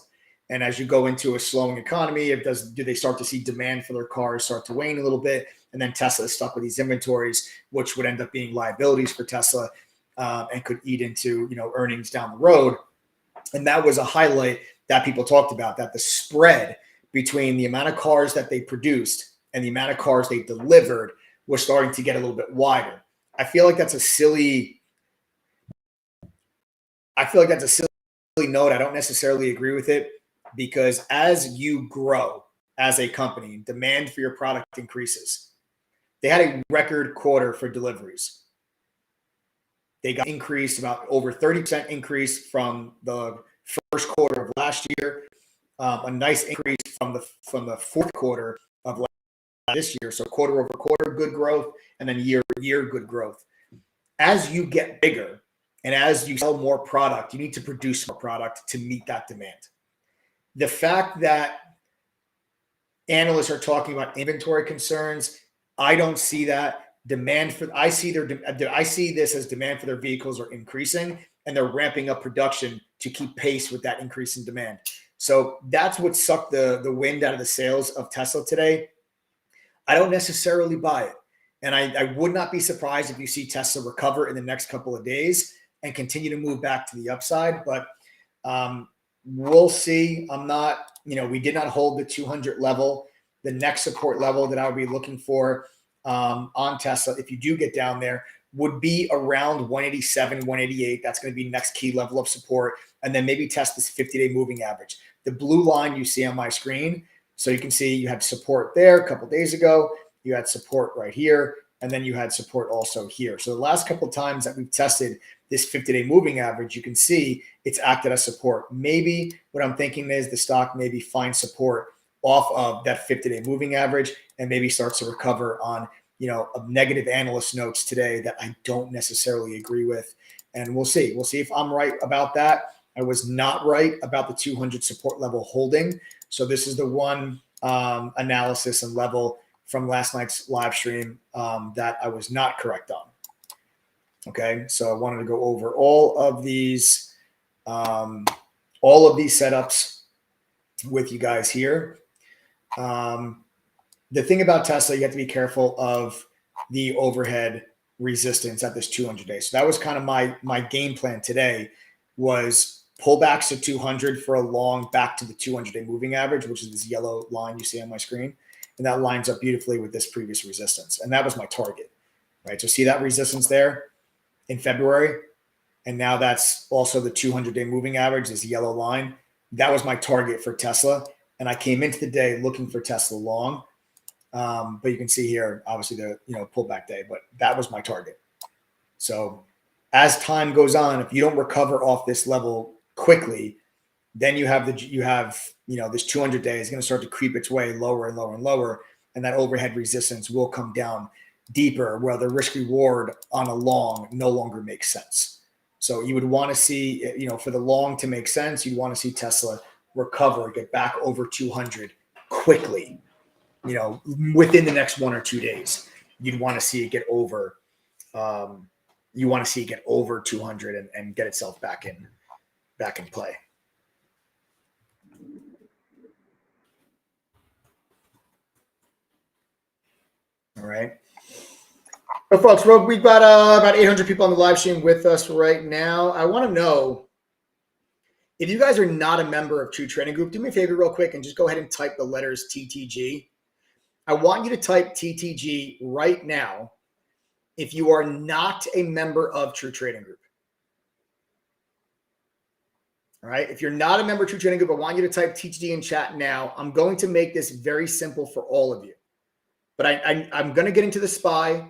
A: And as you go into a slowing economy, do they start to see demand for their cars start to wane a little bit? And then Tesla is stuck with these inventories, which would end up being liabilities for Tesla and could eat into earnings down the road. And that was a highlight that people talked about, that the spread between the amount of cars that they produced and the amount of cars they delivered was starting to get a little bit wider. I feel like that's a silly note. I don't necessarily agree with it because as you grow as a company, demand for your product increases. They had a record quarter for deliveries. They got increased about over 30% increase from the first quarter of last year, a nice increase from the fourth quarter of this year. So quarter over quarter, good growth, and then year over year, good growth. As you get bigger and as you sell more product, you need to produce more product to meet that demand. The fact that analysts are talking about inventory concerns, I don't see that. I see this as demand for their vehicles are increasing and they're ramping up production to keep pace with that increase in demand. So that's what sucked the wind out of the sails of Tesla today. I don't necessarily buy it. And I would not be surprised if you see Tesla recover in the next couple of days and continue to move back to the upside. But we'll see. We did not hold the 200 level. The next support level that I would be looking for on Tesla, if you do get down there, would be around 187, 188. That's going to be next key level of support. And then maybe test this 50-day moving average. The blue line you see on my screen. So you can see you had support there a couple of days ago. You had support right here. And then you had support also here. So the last couple of times that we've tested this 50-day moving average, you can see it's acted as support. Maybe what I'm thinking is the stock maybe finds support off of that 50-day moving average and maybe starts to recover on, negative analyst notes today that I don't necessarily agree with. And we'll see. We'll see if I'm right about that. I was not right about the 200 support level holding. So this is the one analysis and level from last night's live stream that I was not correct on. Okay, so I wanted to go over all of these setups with you guys here. The thing about Tesla, you have to be careful of the overhead resistance at this 200 days. So that was kind of my game plan today, was pullbacks to 200 for a long back to the 200-day moving average, which is this yellow line you see on my screen. And that lines up beautifully with this previous resistance. And that was my target, right? So see that resistance there in February? And now that's also the 200-day moving average, this yellow line. That was my target for Tesla. And I came into the day looking for Tesla long. But you can see here, obviously the pullback day, but that was my target. So as time goes on, if you don't recover off this level quickly, then you have this 200 day is going to start to creep its way lower and lower and lower, and that overhead resistance will come down deeper, where the risk reward on a long no longer makes sense. So you would want to see, for the long to make sense, you'd want to see Tesla recover, get back over 200 quickly. Within the next 1 or 2 days, you'd want to see it get over. You want to see it get over 200 and get itself back in play. All right. So folks, we've got about 800 people on the live stream with us right now. I want to know, if you guys are not a member of True Trading Group, do me a favor real quick and just go ahead and type the letters TTG. I want you to type TTG right now if you are not a member of True Trading Group. All right. If you're not a member of True Trading Group, I want you to type TTG in chat now. I'm going to make this very simple for all of you. But I'm going to get into the SPY,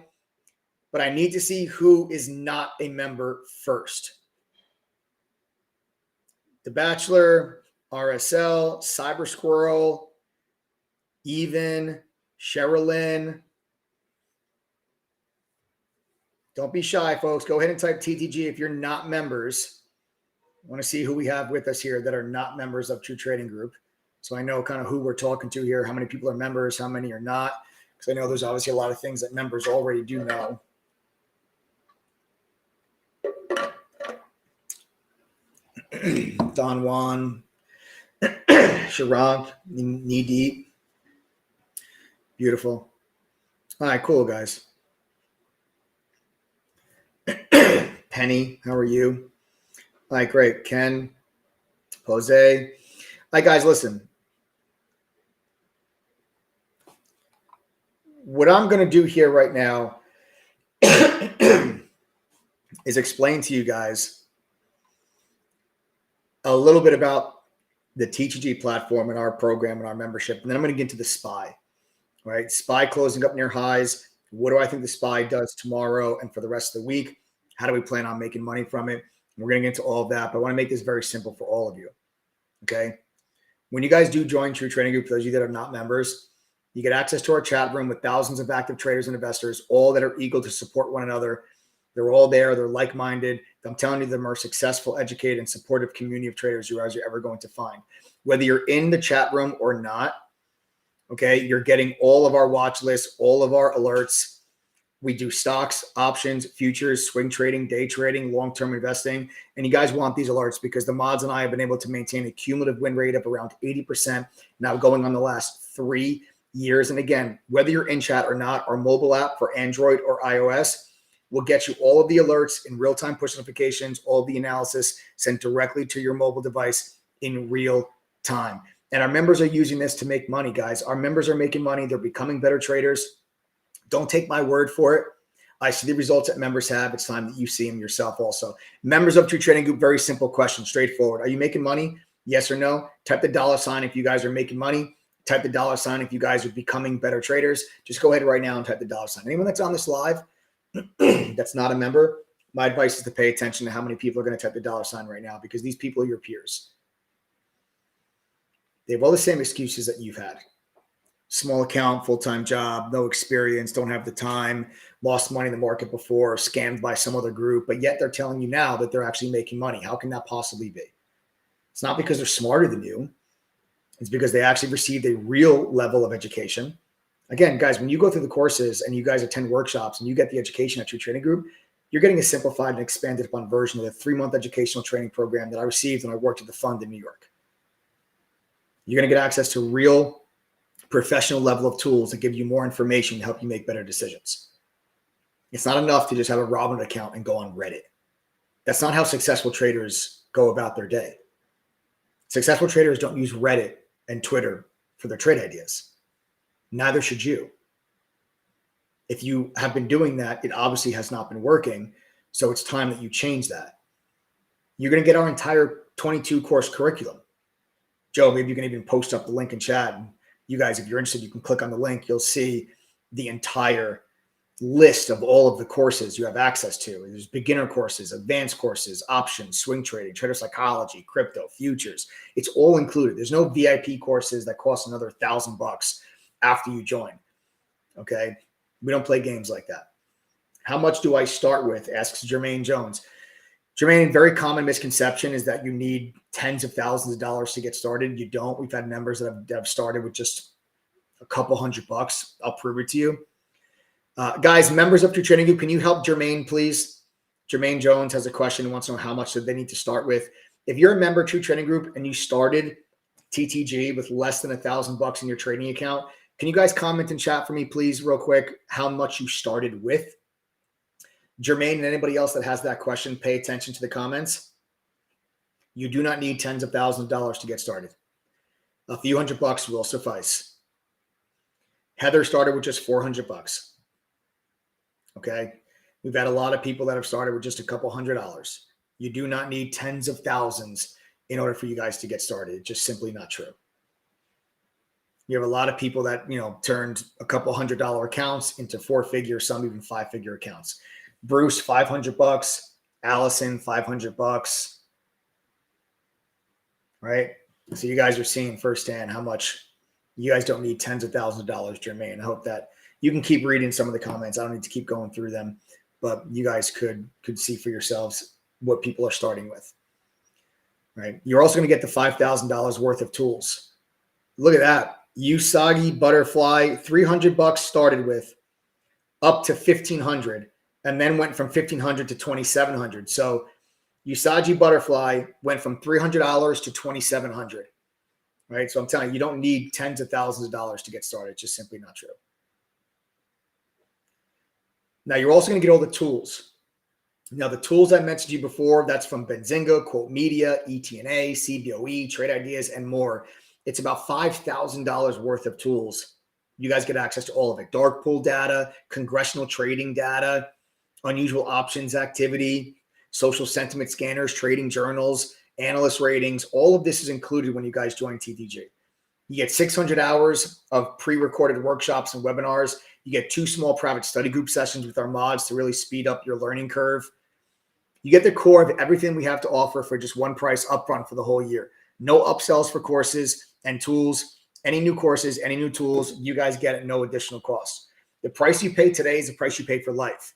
A: but I need to see who is not a member first. The Bachelor, RSL, Cyber Squirrel, Even, Sherilyn. Don't be shy, folks. Go ahead and type TTG if you're not members. I want to see who we have with us here that are not members of True Trading Group. So I know kind of who we're talking to here, how many people are members, how many are not. Because I know there's obviously a lot of things that members already do know. Don Juan, Sharag, Knee Deep. Beautiful. All right, cool, guys. Penny, how are you? All right, great. Ken, Jose. All right, guys, listen. What I'm going to do here right now is explain to you guys a little bit about the TTG platform and our program and our membership. And then I'm going to get into the SPY, right? SPY closing up near highs. What do I think the SPY does tomorrow and for the rest of the week? How do we plan on making money from it? We're going to get into all of that, but I want to make this very simple for all of you, okay? When you guys do join True Trading Group, for those of you that are not members, you get access to our chat room with thousands of active traders and investors, all that are eager to support one another. They're all there. They're like-minded. I'm telling you, they're the most successful, educated, and supportive community of traders you guys are ever going to find. Whether you're in the chat room or not, okay, you're getting all of our watch lists, all of our alerts. We do stocks, options, futures, swing trading, day trading, long-term investing. And you guys want these alerts because the mods and I have been able to maintain a cumulative win rate of around 80% now going on the last 3 years. And again, whether you're in chat or not, our mobile app for Android or iOS will get you all of the alerts in real-time push notifications, all of the analysis sent directly to your mobile device in real time. And our members are using this to make money, guys. Our members are making money. They're becoming better traders. Don't take my word for it. I see the results that members have. It's time that you see them yourself also. Members of True Trading Group, very simple question, straightforward. Are you making money? Yes or no? Type the $sign if you guys are making money. Type the $sign if you guys are becoming better traders. Just go ahead right now and type the $sign. Anyone that's on this live that's not a member, my advice is to pay attention to how many people are going to type the $sign right now, because these people are your peers. They have all the same excuses that you've had. Small account, full-time job, no experience, don't have the time, lost money in the market before, scammed by some other group, but yet they're telling you now that they're actually making money. How can that possibly be? It's not because they're smarter than you. It's because they actually received a real level of education. Again, guys, when you go through the courses and you guys attend workshops and you get the education at True Trading Group, you're getting a simplified and expanded upon version of the 3-month educational training program that I received when I worked at the fund in New York. You're going to get access to real professional level of tools that give you more information to help you make better decisions. It's not enough to just have a Robinhood account and go on Reddit. That's not how successful traders go about their day. Successful traders don't use Reddit and Twitter for their trade ideas. Neither should you. If you have been doing that, it obviously has not been working. So it's time that you change that. You're going to get our entire 22 course curriculum. Joe, maybe you can even post up the link in chat. And you guys, if you're interested, you can click on the link. You'll see the entire list of all of the courses you have access to. There's beginner courses, advanced courses, options, swing trading, trader psychology, crypto, futures. It's all included. There's no VIP courses that cost another $1,000 after you join. Okay. We don't play games like that. How much do I start with? Asks Jermaine Jones. Jermaine, very common misconception is that you need tens of thousands of dollars to get started. You don't. We've had members that have started with just a couple $100. I'll prove it to you. Guys, members of True Trading Group, can you help Jermaine, please? Jermaine Jones has a question and wants to know how much they need to start with. If you're a member of True Trading Group and you started TTG with less than $1,000 in your trading account, can you guys comment in chat for me, please, real quick, how much you started with? Jermaine and anybody else that has that question, pay attention to the comments. You do not need tens of thousands of dollars to get started. A few $100 will suffice. Heather started with just $400. Okay. We've had a lot of people that have started with just a couple $100. You do not need tens of thousands in order for you guys to get started. It's just simply not true. You have a lot of people that, turned a couple $100 accounts into 4-figure, some even 5-figure accounts. Bruce, $500. Allison, $500. Right. So you guys are seeing firsthand how much you guys don't need tens of thousands of dollars, Jermaine. I hope that you can keep reading some of the comments. I don't need to keep going through them, but you guys could see for yourselves what people are starting with. Right. You're also going to get the $5,000 worth of tools. Look at that. Usagi Butterfly, $300 started with, up to $1,500, and then went from $1,500 to $2,700. So Usagi Butterfly went from $300 to $2,700. Right. So I'm telling you, you don't need tens of thousands of dollars to get started. It's just simply not true. Now, you're also going to get all the tools. Now, the tools I mentioned to you before, that's from Benzinga, Quote Media, ETNA, CBOE, Trade Ideas, and more. It's about $5,000 worth of tools. You guys get access to all of it. Dark pool data, congressional trading data, unusual options activity, social sentiment scanners, trading journals, analyst ratings. All of this is included when you guys join TTG. You get 600 hours of pre-recorded workshops and webinars. You get 2 small private study group sessions with our mods to really speed up your learning curve. You get the core of everything we have to offer for just one price upfront for the whole year. No upsells for courses and tools. Any new courses, any new tools, you guys get at no additional cost. The price you pay today is the price you pay for life.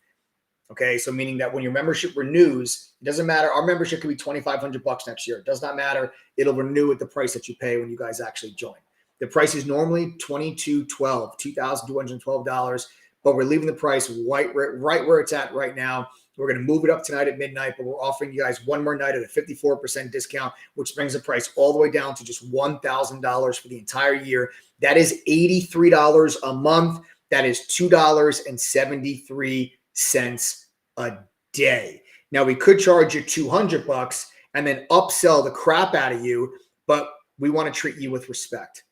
A: Okay, so meaning that when your membership renews, it doesn't matter. Our membership could be $2,500 next year. It does not matter. It'll renew at the price that you pay when you guys actually join. The price is normally $2,212, but we're leaving the price right where it's at right now. We're going to move it up tonight at midnight, but we're offering you guys one more night at a 54% discount, which brings the price all the way down to just $1,000 for the entire year. That is $83 a month. That is $2.73 a day. Now, we could charge you $200 and then upsell the crap out of you, but we want to treat you with respect.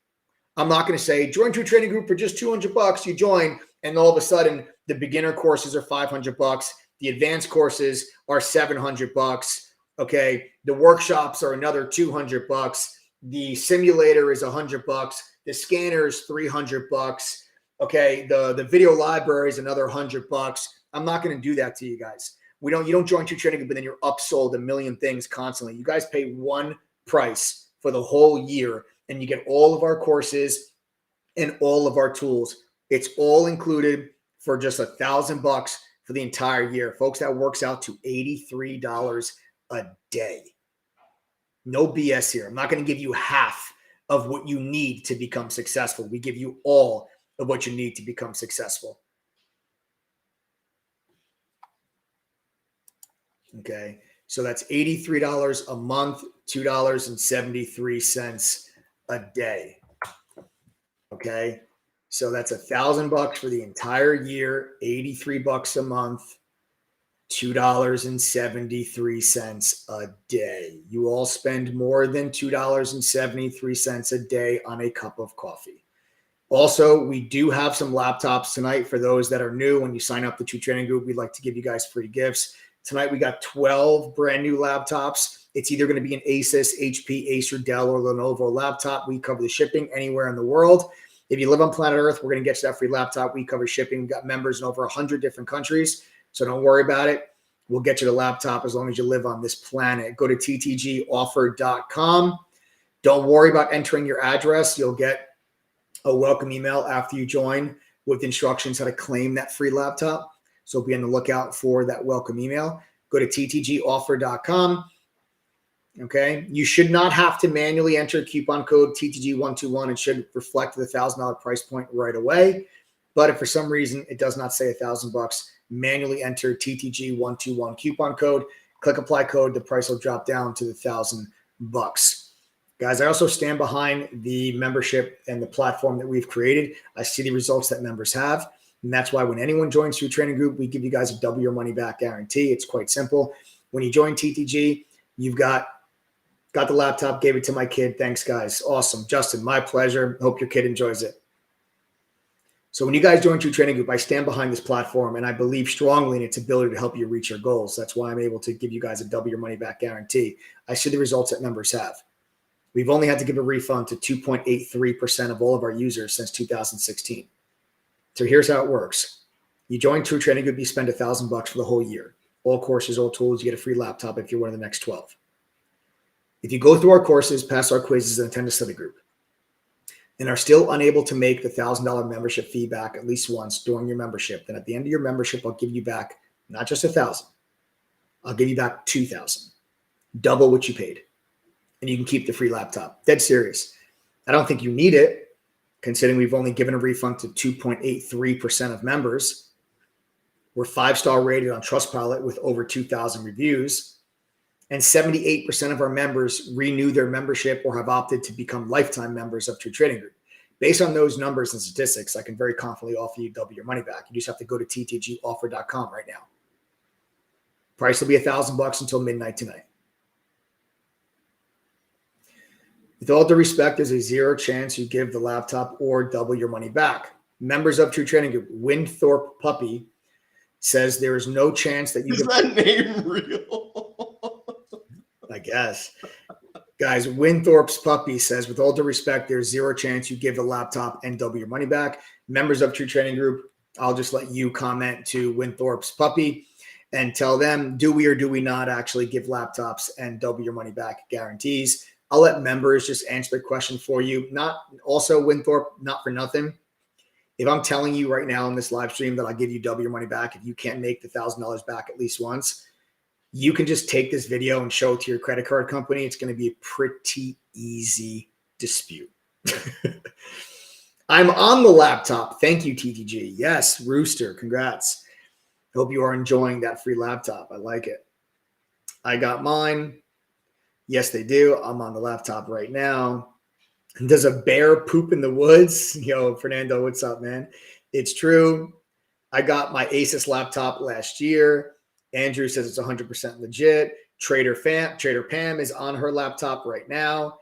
A: I'm not going to say join True Trading Group for just $200. You join, and all of a sudden the beginner courses are $500. The advanced courses are $700. Okay, the workshops are another $200. The simulator is $100. The scanner is $300. Okay, the video library is another $100. I'm not going to do that to you guys. You don't join True Trading Group, but then you're upsold a million things constantly. You guys pay one price for the whole year, and you get all of our courses and all of our tools. It's all included for just $1,000 for the entire year. Folks, that works out to $83 a day. No BS here. I'm not going to give you half of what you need to become successful. We give you all of what you need to become successful. Okay, so that's $83 a month, $2.73 a day. Okay. So that's $1,000 for the entire year, $83 a month, $2.73 a day. You all spend more than $2.73 a day on a cup of coffee. Also, we do have some laptops tonight for those that are new. When you sign up the True Trading Group, we'd like to give you guys free gifts. Tonight, we got 12 brand new laptops. It's either going to be an Asus, HP, Acer, Dell, or Lenovo laptop. We cover the shipping anywhere in the world. If you live on planet Earth, we're going to get you that free laptop. We cover shipping. We've got members in over 100 different countries, so don't worry about it. We'll get you the laptop as long as you live on this planet. Go to ttgoffer.com. Don't worry about entering your address. You'll get a welcome email after you join with instructions how to claim that free laptop. So be on the lookout for that welcome email. Go to ttgoffer.com. Okay. You should not have to manually enter coupon code TTG121. It should reflect the $1,000 price point right away. But if for some reason it does not say $1,000, manually enter TTG121 coupon code, click apply code. The price will drop down to the $1,000. Guys, I also stand behind the membership and the platform that we've created. I see the results that members have. And that's why when anyone joins True Trading Group, we give you guys a double your money back guarantee. It's quite simple. When you join TTG, you've got the laptop, gave it to my kid. Thanks, guys. Awesome. Justin, my pleasure. Hope your kid enjoys it. So when you guys join True Trading Group, I stand behind this platform and I believe strongly in its ability to help you reach your goals. That's why I'm able to give you guys a double your money back guarantee. I see the results that members have. We've only had to give a refund to 2.83% of all of our users since 2016. So here's how it works. You join True Trading Group, you spend $1,000 for the whole year. All courses, all tools, you get a free laptop if you're one of the next 12. If you go through our courses, pass our quizzes, and attend a study group, and are still unable to make the $1,000 membership fee back at least once during your membership, then at the end of your membership, I'll give you back not just $1,000, I'll give you back $2,000, double what you paid. And you can keep the free laptop. Dead serious. I don't think you need it, considering we've only given a refund to 2.83% of members. We're 5-star rated on Trustpilot with over 2,000 reviews. And 78% of our members renew their membership or have opted to become lifetime members of True Trading Group. Based on those numbers and statistics, I can very confidently offer you double your money back. You just have to go to ttgoffer.com right now. Price will be $1,000 until midnight tonight. With all due respect, there's a 0 chance you give the laptop or double your money back. Members of True Trading Group, Winthorpe Puppy says there is no chance that you
B: Is that name real?
A: I guess. Guys, Winthorpe's Puppy says, with all due respect, there's 0 chance you give the laptop and double your money back. Members of True Trading Group, I'll just let you comment to Winthorpe's Puppy and tell them, do we or do we not actually give laptops and double your money back guarantees? I'll let members just answer the question for you. Not also Winthorpe, not for nothing. If I'm telling you right now on this live stream that I'll give you double your money back if you can't make the $1,000 back at least once, you can just take this video and show it to your credit card company. It's going to be a pretty easy dispute. I'm on the laptop. Thank you, TTG. Yes, Rooster. Congrats. Hope you are enjoying that free laptop. I like it. I got mine. Yes, they do. I'm on the laptop right now. Does a bear poop in the woods? Yo, Fernando, what's up, man? It's true. I got my Asus laptop last year. Andrew says it's 100% legit. Trader Pam is on her laptop right now.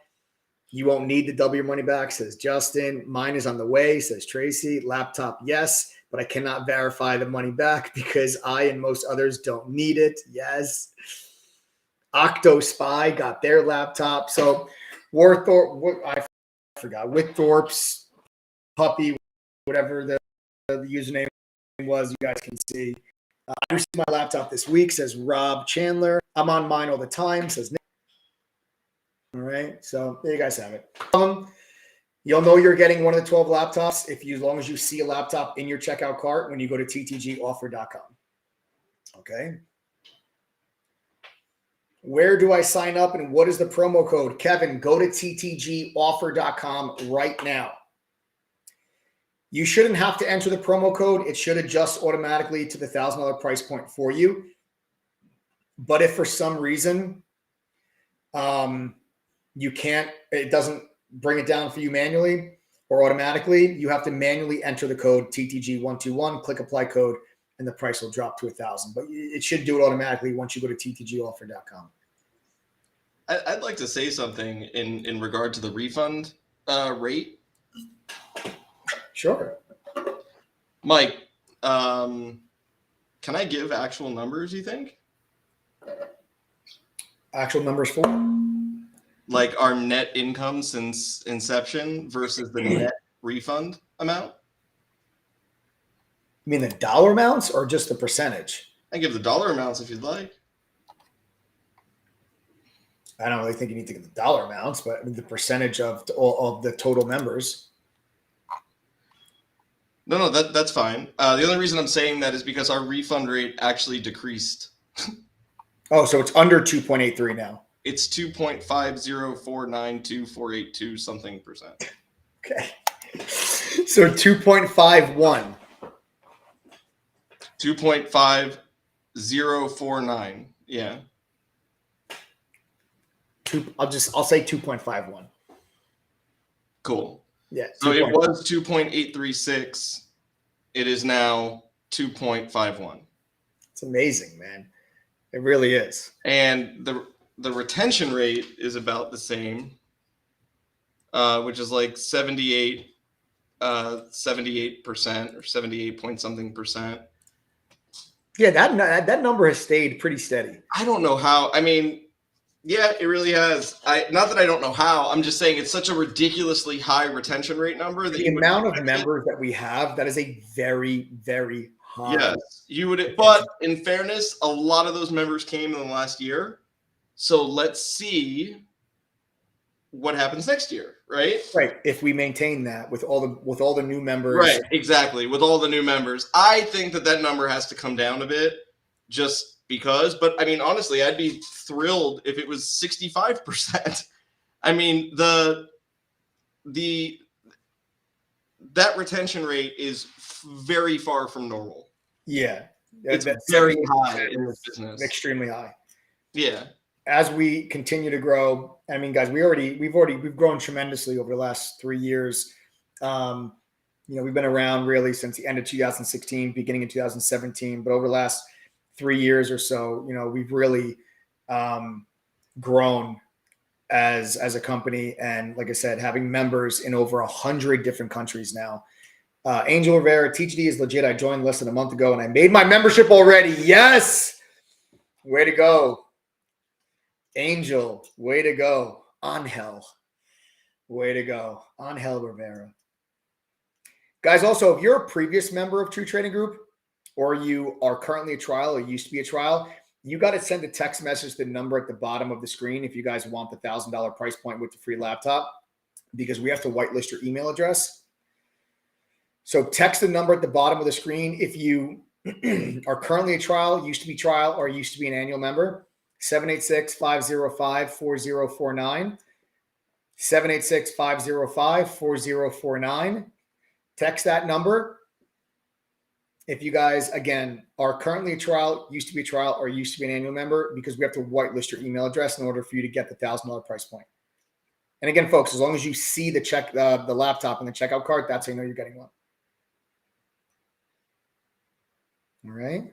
A: You won't need the double your money back, says Justin. Mine is on the way, says Tracy. Laptop, yes, but I cannot verify the money back because I and most others don't need it. Yes. Octo Spy got their laptop. So I forgot. Winthorpe's Puppy, whatever the username was, you guys can see. I received my laptop this week, says Rob Chandler. I'm on mine all the time, says Nick. All right, so there you guys have it. You'll know you're getting one of the 12 laptops as long as you see a laptop in your checkout cart when you go to ttgoffer.com. Okay. Where do I sign up and what is the promo code? Kevin, go to ttgoffer.com right now. You shouldn't have to enter the promo code. It should adjust automatically to the $1,000 price point for you. But if for some reason you can't, it doesn't bring it down for you manually, or automatically, you have to manually enter the code TTG121, click apply code, and the price will drop to 1,000. But it should do it automatically once you go to ttgoffer.com.
E: I'd like to say something in regard to the refund rate.
A: Sure.
E: Mike, can I give actual numbers, you think?
A: Actual numbers for?
E: Like our net income since inception versus the net refund amount?
A: You mean the dollar amounts or just the percentage?
E: I give the dollar amounts if you'd like.
A: I don't really think you need to get the dollar amounts, but the percentage of the total members.
E: No, that's fine. The only reason I'm saying that is because our refund rate actually decreased.
A: Oh, so it's under 2.83 now.
E: It's 2.5049248 something percent.
A: Okay. So 2.51.
E: 2.5049. Yeah.
A: I'll say 2.51.
E: Cool.
A: Yeah.
E: So it was 2.836. It is now 2.51.
A: It's amazing, man. It really is.
E: And the retention rate is about the same, which is like 78% or 78 point something percent.
A: Yeah, that number has stayed pretty steady.
E: I don't know how. I mean, yeah, it really has. Not that I don't know how. I'm just saying it's such a ridiculously high retention rate number that
A: the amount of members that we have, that is a very, very high.
E: Yes, you would. But in fairness, a lot of those members came in the last year. So let's see what happens next year, right?
A: Right. If we maintain that with all the new members.
E: Right, exactly. With all the new members. I think that number has to come down a bit just because, but I mean, honestly, I'd be thrilled if it was 65%. I mean, that retention rate is very far from normal.
A: Yeah.
E: It's very high in this business.
A: Extremely high.
E: Yeah.
A: As we continue to grow, I mean, guys, we've grown tremendously over the last 3 years. We've been around really since the end of 2016, beginning of 2017, but over the last 3 years or so, we've really grown as a company. And like I said, having members in over 100 different countries now. Angel Rivera, TGD is legit. I joined less than a month ago and I made my membership already. Yes. Way to go. Angel, way to go. Angel, way to go. Angel Rivera. Guys, also, if you're a previous member of True Trading Group, or you are currently a trial or used to be a trial, you got to send a text message to the number at the bottom of the screen if you guys want the $1,000 price point with the free laptop, because we have to whitelist your email address. So text the number at the bottom of the screen if you are currently a trial, used to be trial, or used to be an annual member. 786-505-4049. 786-505-4049. Text that number. If you guys, again, are currently a trial, used to be a trial, or used to be an annual member, because we have to whitelist your email address in order for you to get the $1,000 price point. And again, folks, as long as you see the laptop and the checkout card, that's how you know you're getting one. All right.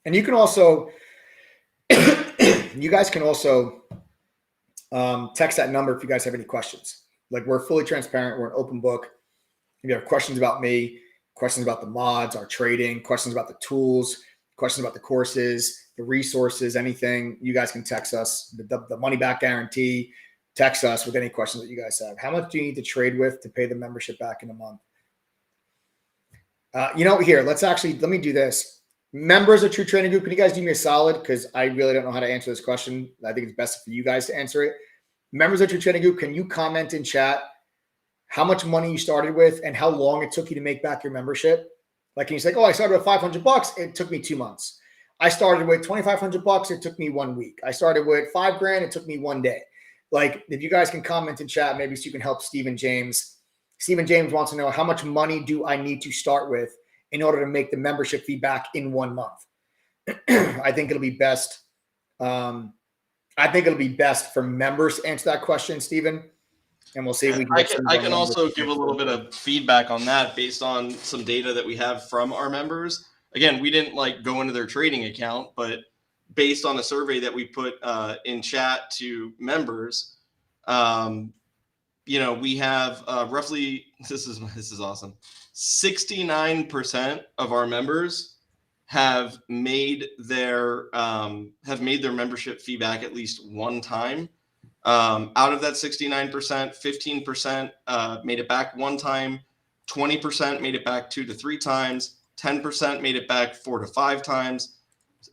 A: And you can also, you guys can also text that number if you guys have any questions. Like, we're fully transparent. We're an open book. If you have questions about me, questions about the mods, our trading, questions about the tools, questions about the courses, the resources, anything, you guys can text us. The money back guarantee, text us with any questions that you guys have. How much do you need to trade with to pay the membership back in a month? Here, let me do this. Members of True Trading Group, can you guys do me a solid? Because I really don't know how to answer this question. I think it's best for you guys to answer it. Members of True Trading Group, can you comment in chat how much money you started with and how long it took you to make back your membership? Like, can you say, I started with $500. It took me 2 months. I started with $2,500. It took me 1 week. I started with $5,000. It took me 1 day. Like, if you guys can comment in chat, maybe so you can help Stephen James. Stephen James wants to know, how much money do I need to start with in order to make the membership fee back in 1 month? I think it'll be best. I I think it'll be best for members to answer that question, Stephen. And we'll see if we can get
E: I can also give a little bit of feedback on that based on some data that we have from our members. Again, we didn't like go into their trading account, but based on a survey that we put in chat to members, you know, we have roughly, this is awesome. 69% of our members have made their membership fee back at least one time. Out of that 69%, 15% made it back one time, 20% made it back 2 to 3 times, 10% made it back 4 to 5 times,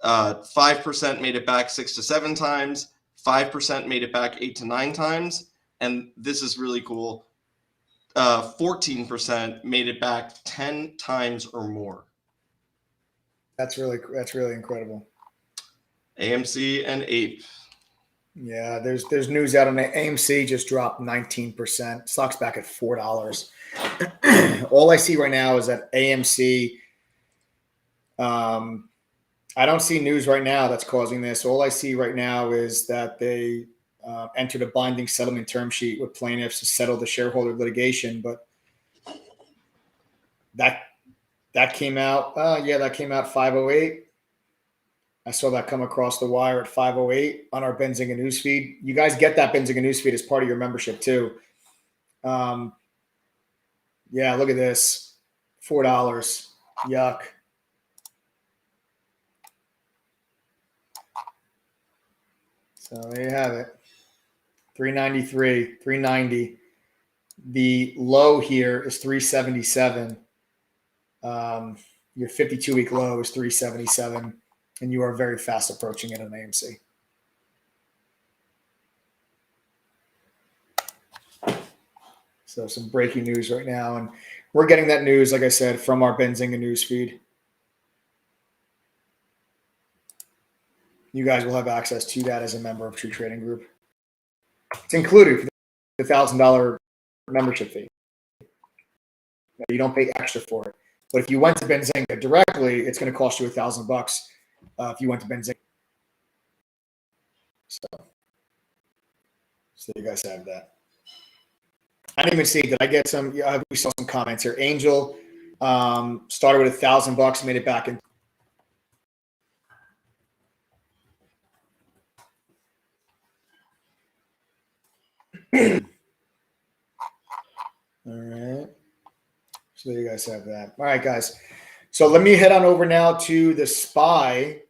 E: 5% made it back 6 to 7 times, 5% made it back 8 to 9 times, and this is really cool. 14% made it back 10 times or more.
A: That's really incredible.
E: AMC and APE.
A: Yeah, there's news out on it. AMC just dropped 19%. Stock's back at $4. All I see right now is that AMC. I don't see news right now that's causing this. All I see right now is that they entered a binding settlement term sheet with plaintiffs to settle the shareholder litigation, but that came out. That came out 5:08. I saw that come across the wire at 5:08 on our Benzinga newsfeed. You guys get that Benzinga newsfeed as part of your membership too. Yeah, look at this. $4. Yuck. So there you have it. 393, 390. The low here is 377. Your 52-week low is 377. And you are very fast approaching it on AMC. So some breaking news right now. And we're getting that news, like I said, from our Benzinga news feed. You guys will have access to that as a member of True Trading Group. It's included for the $1,000 membership fee. You don't pay extra for it. But if you went to Benzinga directly, it's going to cost you $1,000 if you went to Benzinga. So you guys have that. I didn't even see. Did I get some? Yeah, we saw some comments here. Angel started with $1,000, made it back in. All right. So you guys have that. All right, guys. So let me head on over now to the SPY.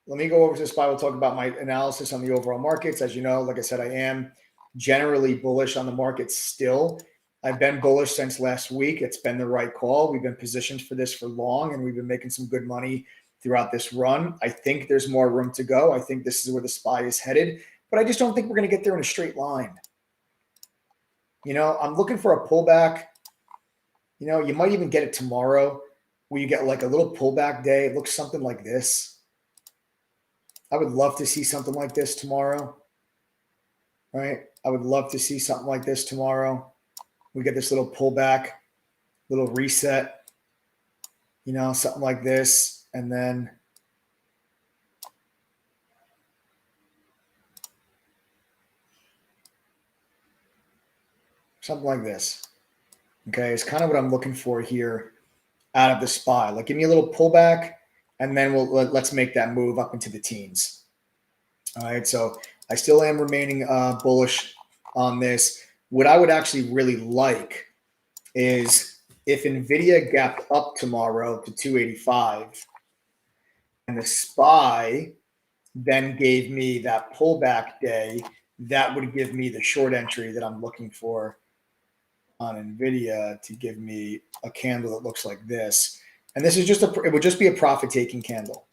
A: Let me go over to the SPY. We'll talk about my analysis on the overall markets. As you know, like I said, I am generally bullish on the markets still. I've been bullish since last week. It's been the right call. We've been positioned for this for long, and we've been making some good money throughout this run. I think there's more room to go. I think this is where the SPY is headed, but I just don't think we're going to get there in a straight line. You know, I'm looking for a pullback. You know, you might even get it tomorrow where you get like a little pullback day. It looks something like this. I would love to see something like this tomorrow. Right? I would love to see something like this tomorrow. We get this little pullback, little reset, you know, something like this. And then something like this. Okay, it's kind of what I'm looking for here out of the SPY. Like, give me a little pullback, and then let's make that move up into the teens. All right, so I still am remaining bullish on this. What I would actually really like is if Nvidia gapped up tomorrow to 285, and the SPY then gave me that pullback day, that would give me the short entry that I'm looking for on Nvidia to give me a candle that looks like this. And this is just it would just be a profit taking candle.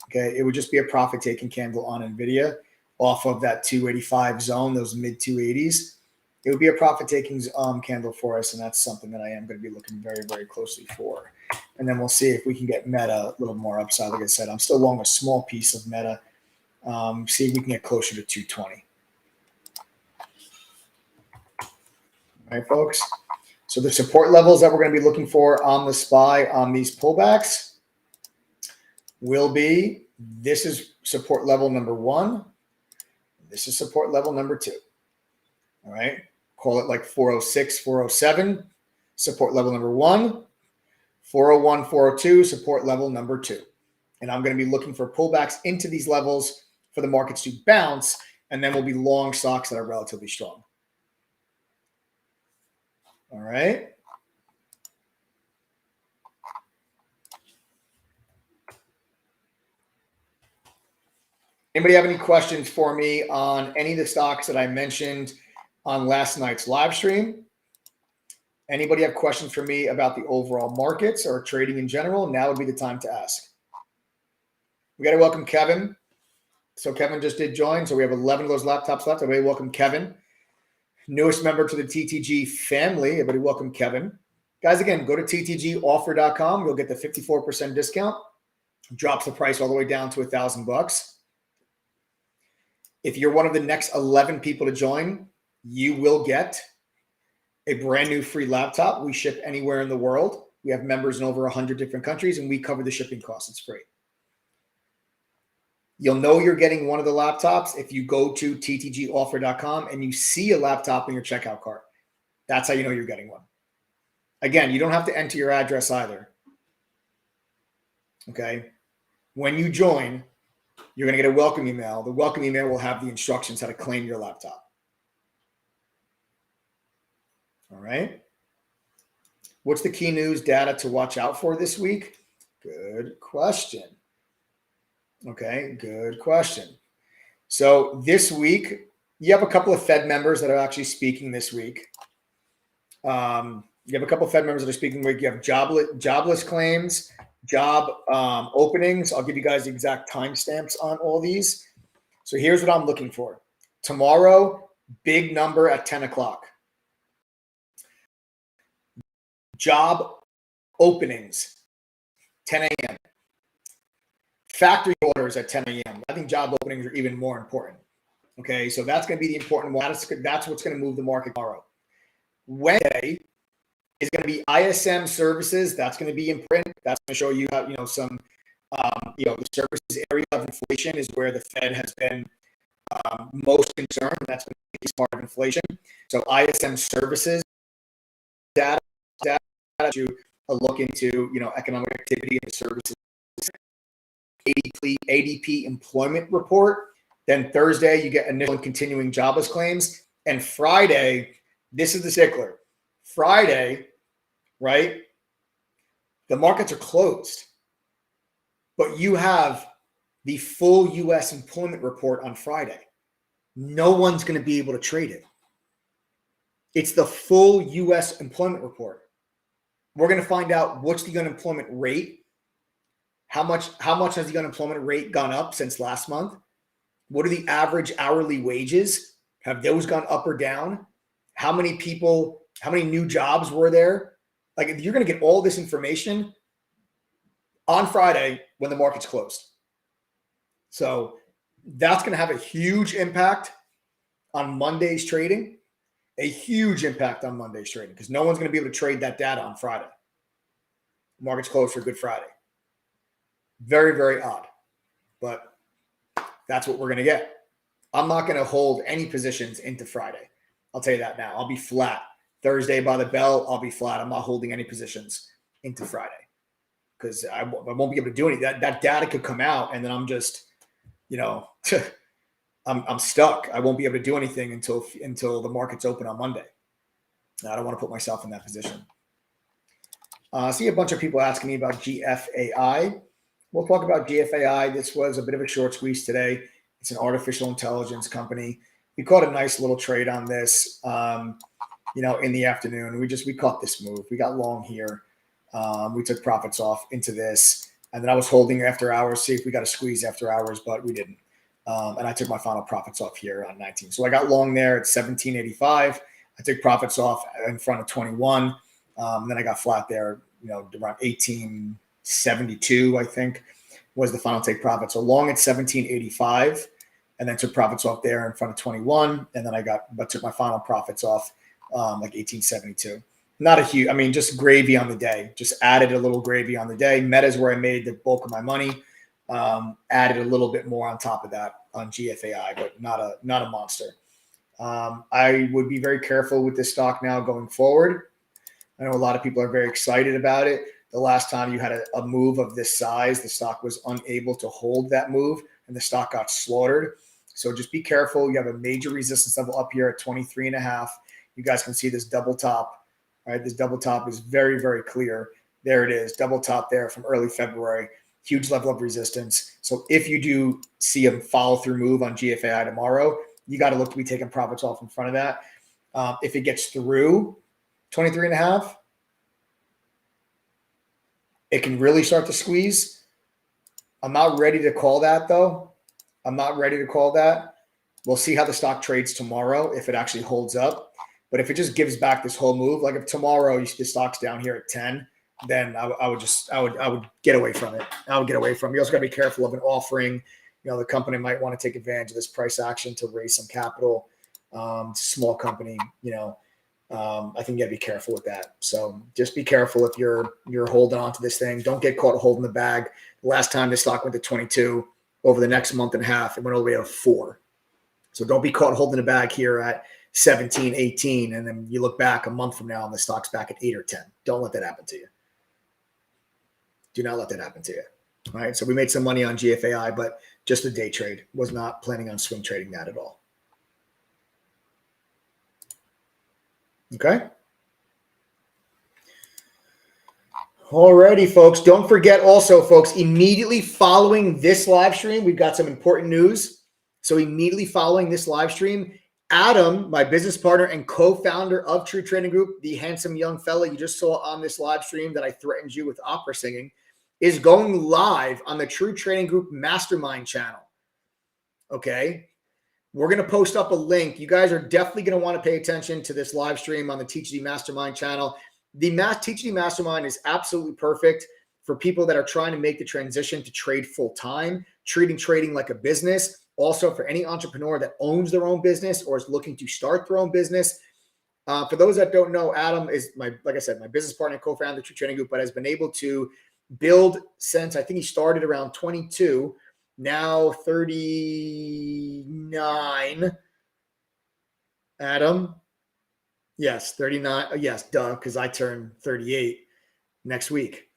A: Okay. It would just be a profit taking candle on Nvidia off of that 285 zone, those mid 280s. It would be a profit taking candle for us. And that's something that I am going to be looking very, very closely for. And then we'll see if we can get Meta a little more upside. Like I said, I'm still long a small piece of Meta. See if we can get closer to 220. All right, folks. So the support levels that we're going to be looking for on the SPY on these pullbacks will be This is support level number 1. This is support level number 2. All right. Call it like 406, 407, support level number 1, 401, 402, support level number 2. And I'm going to be looking for pullbacks into these levels for the markets to bounce, and then we'll be long stocks that are relatively strong. All right. Anybody have any questions for me on any of the stocks that I mentioned on last night's live stream? Anybody have questions for me about the overall markets or trading in general? Now would be the time to ask. We got to welcome Kevin. So Kevin just did join. So we have 11 of those laptops left. Everybody welcome Kevin. Newest member to the TTG family. Everybody welcome Kevin. Guys, again, go to ttgoffer.com. You'll get the 54% discount. Drops the price all the way down to $1,000. If you're one of the next 11 people to join, you will get a brand new free laptop. We ship anywhere in the world. We have members in over 100 different countries, and we cover the shipping costs. It's free. You'll know you're getting one of the laptops if you go to ttgoffer.com and you see a laptop in your checkout cart. That's how you know you're getting one. Again, you don't have to enter your address either. Okay. When you join, you're going to get a welcome email. The welcome email will have the instructions how to claim your laptop. All right. What's the key news data to watch out for this week? Good question. Okay, good question. So this week, you have a couple of Fed members that are actually speaking this week. You have a couple of Fed members that are speaking this week. You have jobless claims, job openings. I'll give you guys the exact timestamps on all these. So here's what I'm looking for. Tomorrow, big number at 10 o'clock. Job openings, 10 a.m. Factory orders at 10 a.m. I think job openings are even more important. Okay, so that's going to be the important one. That's what's going to move the market tomorrow. Wednesday is going to be ISM services. That's going to be in print. That's going to show you how, some, the services area of inflation is where the Fed has been most concerned. That's going to be part of inflation. So ISM services data to look into, economic activity and the services. ADP employment report. Then Thursday, you get initial and continuing jobless claims. And Friday, this is the stickler. Friday, right? The markets are closed. But you have the full U.S. employment report on Friday. No one's going to be able to trade it. It's the full U.S. employment report. We're going to find out what's the unemployment rate. How much has the unemployment rate gone up since last month? What are the average hourly wages? Have those gone up or down? How many new jobs were there? Like, you're going to get all this information on Friday when the market's closed. So that's going to have a huge impact on Monday's trading, because no one's going to be able to trade that data on Friday. The market's closed for Good Friday. Very, very odd, but that's what we're going to get. I'm not going to hold any positions into Friday. I'll tell you that now. I'll be flat. Thursday by the bell, I'll be flat. I'm not holding any positions into Friday because I won't be able to do anything. That data could come out, and then I'm just, I'm stuck. I won't be able to do anything until the markets open on Monday. I don't want to put myself in that position. I see a bunch of people asking me about GFAI. We'll talk about GFAI. This was a bit of a short squeeze today. It's an artificial intelligence company. We caught a nice little trade on this, in the afternoon. We caught this move. We got long here. We took profits off into this. And then I was holding after hours, see if we got a squeeze after hours, but we didn't. And I took my final profits off here on 19. So I got long there at 17.85. I took profits off in front of 21. And then I got flat there, around 18.72, I think, was the final take profit. So long at 17.85, and then took profits off there in front of 21. And then took my final profits off like 18.72. Not a huge, just gravy on the day. Just added a little gravy on the day. Meta is where I made the bulk of my money. added a little bit more on top of that on GFAI, but not a monster. I would be very careful with this stock now going forward. I know a lot of people are very excited about it. The last time you had a move of this size, the stock was unable to hold that move and the stock got slaughtered. So just be careful. You have a major resistance level up here at 23.5. You guys can see this double top, right? This double top is very, very clear. There it is, double top there from early February. Huge level of resistance. So if you do see a follow through move on GFAI tomorrow, you got to look to be taking profits off in front of that. If it gets through 23.5, it can really start to squeeze. I'm not ready to call that though. I'm not ready to call that. We'll see how the stock trades tomorrow if it actually holds up. But if it just gives back this whole move, like if tomorrow the stock's down here at 10, then I would get away from it. I would get away from it. You also got to be careful of an offering. The company might want to take advantage of this price action to raise some capital. Small company, I think you got to be careful with that. So just be careful if you're holding on to this thing. Don't get caught holding the bag. The last time this stock went to 22, over the next month and a half, it went all the way to 4. So don't be caught holding the bag here at 17, 18, and then you look back a month from now and the stock's back at 8 or 10. Don't let that happen to you. Do not let that happen to you. All right. So we made some money on GFAI, but just a day trade. Was not planning on swing trading that at all. Okay. Alrighty, folks. Don't forget also, folks, immediately following this live stream, we've got some important news. So immediately following this live stream, Adam, my business partner and co-founder of True Trading Group, the handsome young fella you just saw on this live stream that I threatened you with opera singing, is going live on the True Trading Group Mastermind channel. Okay. We're going to post up a link. You guys are definitely going to want to pay attention to this live stream on the TGD Mastermind channel. The TGD Mastermind is absolutely perfect for people that are trying to make the transition to trade full time, treating trading like a business. Also for any entrepreneur that owns their own business or is looking to start their own business. For those that don't know, Adam is like I said, my business partner and co-founder of True Trading Group, but has been able to build since I think he started around 22, now 39. Adam, yes, 39. Yes, duh, because I turn 38 next week.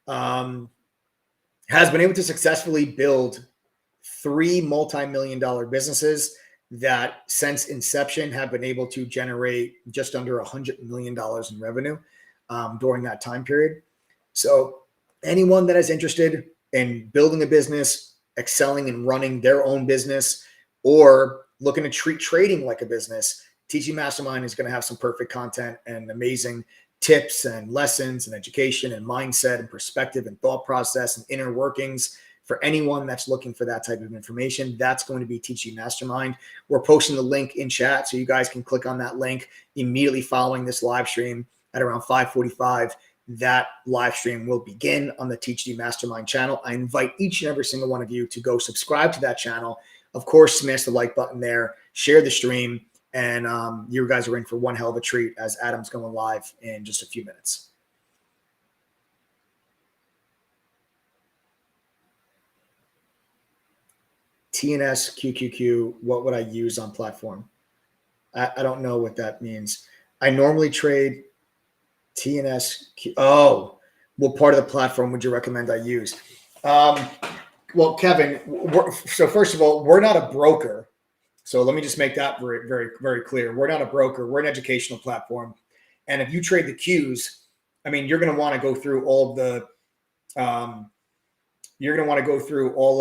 A: Has been able to successfully build 3 multi-million-dollar businesses that since inception have been able to generate just under $100 million in revenue during that time period. So anyone that is interested in building a business, excelling and running their own business, or looking to treat trading like a business, TG Mastermind is going to have some perfect content and amazing tips and lessons and education and mindset and perspective and thought process and inner workings for anyone that's looking for that type of information. That's going to be TG Mastermind. We're posting the link in chat so you guys can click on that link immediately following this live stream at around 5:45. That live stream will begin on the TGD Mastermind channel. I invite each and every single one of you to go subscribe to that channel. Of course, smash the like button there, share the stream, and you guys are in for one hell of a treat as Adam's going live in just a few minutes. TNS QQQ, what would I use on platform? I don't know what that means. I normally trade TNS. Oh, what part of the platform would you recommend I use? Well, Kevin, so first of all, we're not a broker. So let me just make that very, very, very clear. We're not a broker. We're an educational platform. And if you trade the Qs, I mean, you're going to want to go through all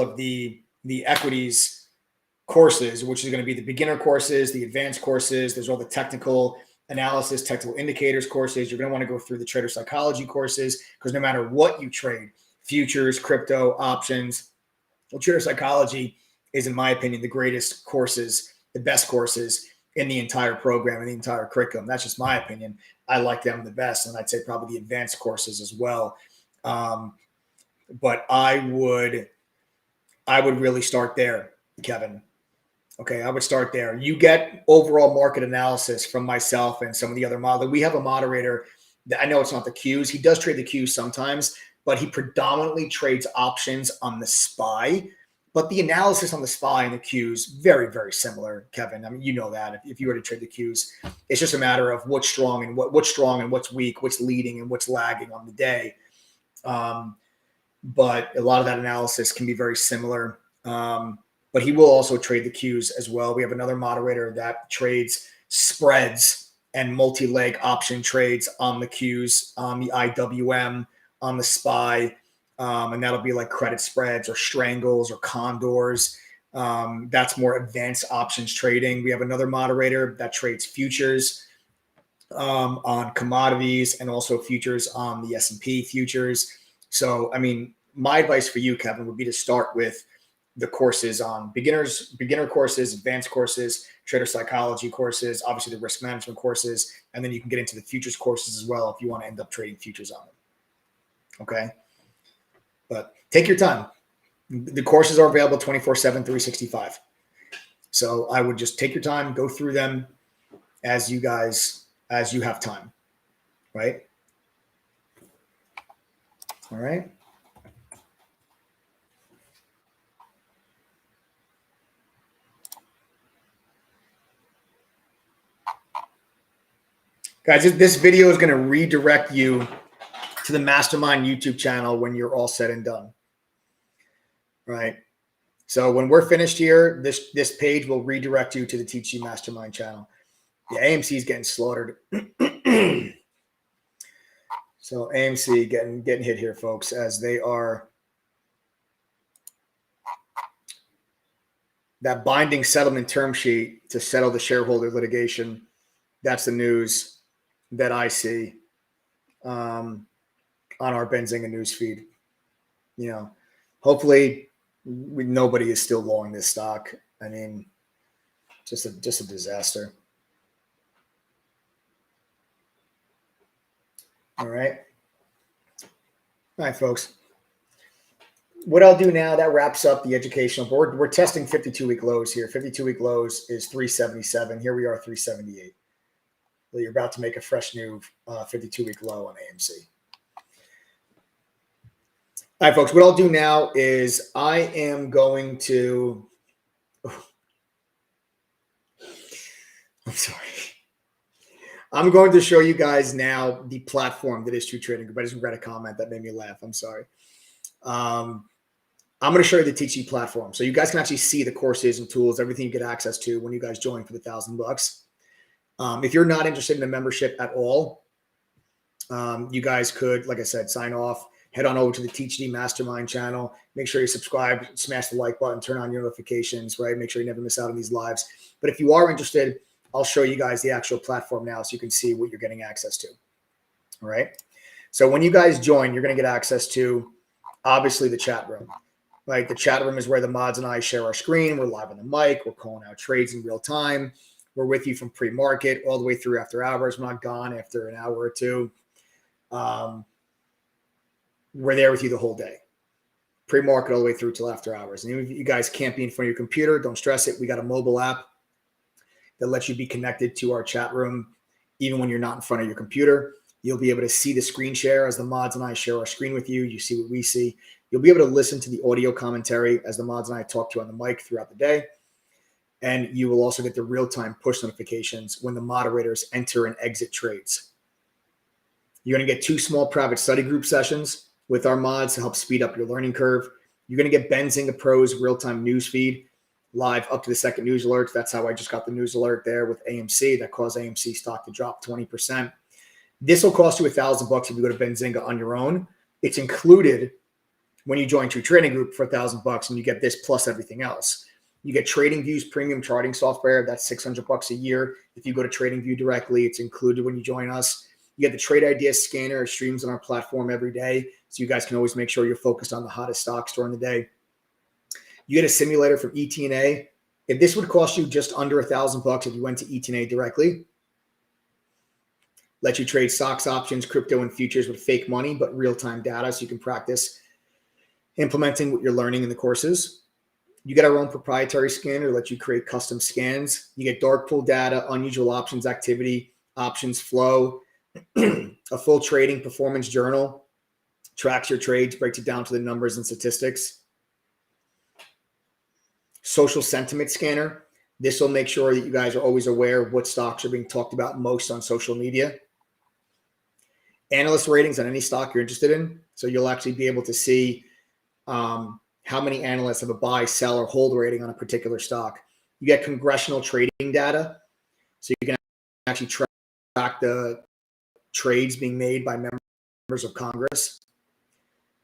A: of the equities courses, which is going to be the beginner courses, the advanced courses. There's all the technical analysis, technical indicators courses. You're going to want to go through the trader psychology courses because no matter what you trade, futures, crypto, options, well, trader psychology is, in my opinion, the greatest courses, the best courses in the entire program and the entire curriculum. That's just my opinion. I like them the best, and I'd say probably the advanced courses as well. But I would really start there, Kevin. Okay, I would start there. You get overall market analysis from myself and some of the other modelers. We have a moderator that I know it's not the Qs. He does trade the Qs sometimes, but he predominantly trades options on the SPY. But the analysis on the SPY and the Qs, very, very similar, Kevin. I mean, you know that if you were to trade the Qs, it's just a matter of what's strong and what's weak, what's leading and what's lagging on the day. But a lot of that analysis can be very similar. But he will also trade the Qs as well. We have another moderator that trades spreads and multi-leg option trades on the Qs, on the IWM, on the SPY. And that'll be like credit spreads or strangles or condors. That's more advanced options trading. We have another moderator that trades futures on commodities and also futures on the S&P futures. So, I mean, my advice for you, Kevin, would be to start with the courses on beginner courses, advanced courses, trader psychology courses, obviously the risk management courses, and then you can get into the futures courses as well if you want to end up trading futures on them. Okay. But take your time. The courses are available 24/7, 365. So I would just take your time, go through them as you have time, right? All right. Guys, this video is going to redirect you to the Mastermind YouTube channel when you're all said and done. Right. So when we're finished here, this page will redirect you to the TG Mastermind channel. The AMC is getting slaughtered. So AMC getting hit here, folks, as they are that binding settlement term sheet to settle the shareholder litigation. That's the news that I see on our Benzinga news feed. You know, hopefully nobody is still long this stock. I mean, just a disaster. All right, folks. What I'll do now, that wraps up the educational board. We're testing 52-week lows here. 52-week lows is 377. Here we are, 378. Well, you're about to make a fresh new 52-week low on AMC. All right, folks, what I'll do now is I am going to I'm sorry. I'm going to show you guys now the platform that is True Trading Group. I just read a comment that made me laugh. I'm sorry. I'm going to show you the TC platform. So you guys can actually see the courses and tools, everything you get access to when you guys join for the $1,000. If you're not interested in a membership at all, you guys could, like I said, sign off, head on over to the THD Mastermind channel. Make sure you subscribe, smash the like button, turn on your notifications, right? Make sure you never miss out on these lives. But if you are interested, I'll show you guys the actual platform now so you can see what you're getting access to. All right. So when you guys join, you're going to get access to, obviously, the chat room. Right? The chat room is where the mods and I share our screen. We're live on the mic. We're calling out trades in real time. We're with you from pre-market all the way through after hours. We're not gone after an hour or two. We're there with you the whole day. Pre-market all the way through till after hours. And even if you guys can't be in front of your computer, don't stress it. We got a mobile app that lets you be connected to our chat room even when you're not in front of your computer. You'll be able to see the screen share as the mods and I share our screen with you. You see what we see. You'll be able to listen to the audio commentary as the mods and I talk to you on the mic throughout the day. And you will also get the real-time push notifications when the moderators enter and exit trades. You're going to get 2 small private study group sessions with our mods to help speed up your learning curve. You're going to get Benzinga Pro's real-time news feed live up to the second news alert. That's how I just got the news alert there with AMC that caused AMC stock to drop 20%. This will cost you $1,000 if you go to Benzinga on your own. It's included when you join True Trading Group for $1,000, and you get this plus everything else. You get TradingView's premium charting software. That's $600 a year. If you go to TradingView directly, it's included when you join us. You get the Trade Ideas scanner. It streams on our platform every day, so you guys can always make sure you're focused on the hottest stocks during the day. You get a simulator from ETNA. If this would cost you just under $1,000 if you went to ETNA directly, let you trade stocks, options, crypto, and futures with fake money, but real-time data so you can practice implementing what you're learning in the courses. You get our own proprietary scanner to let you create custom scans. You get dark pool data, unusual options activity, options flow, a full trading performance journal, tracks your trades, breaks it down to the numbers and statistics. Social sentiment scanner. This will make sure that you guys are always aware of what stocks are being talked about most on social media. Analyst ratings on any stock you're interested in. So you'll actually be able to see how many analysts have a buy, sell, or hold rating on a particular stock. You get congressional trading data. So you can actually track the trades being made by members of Congress.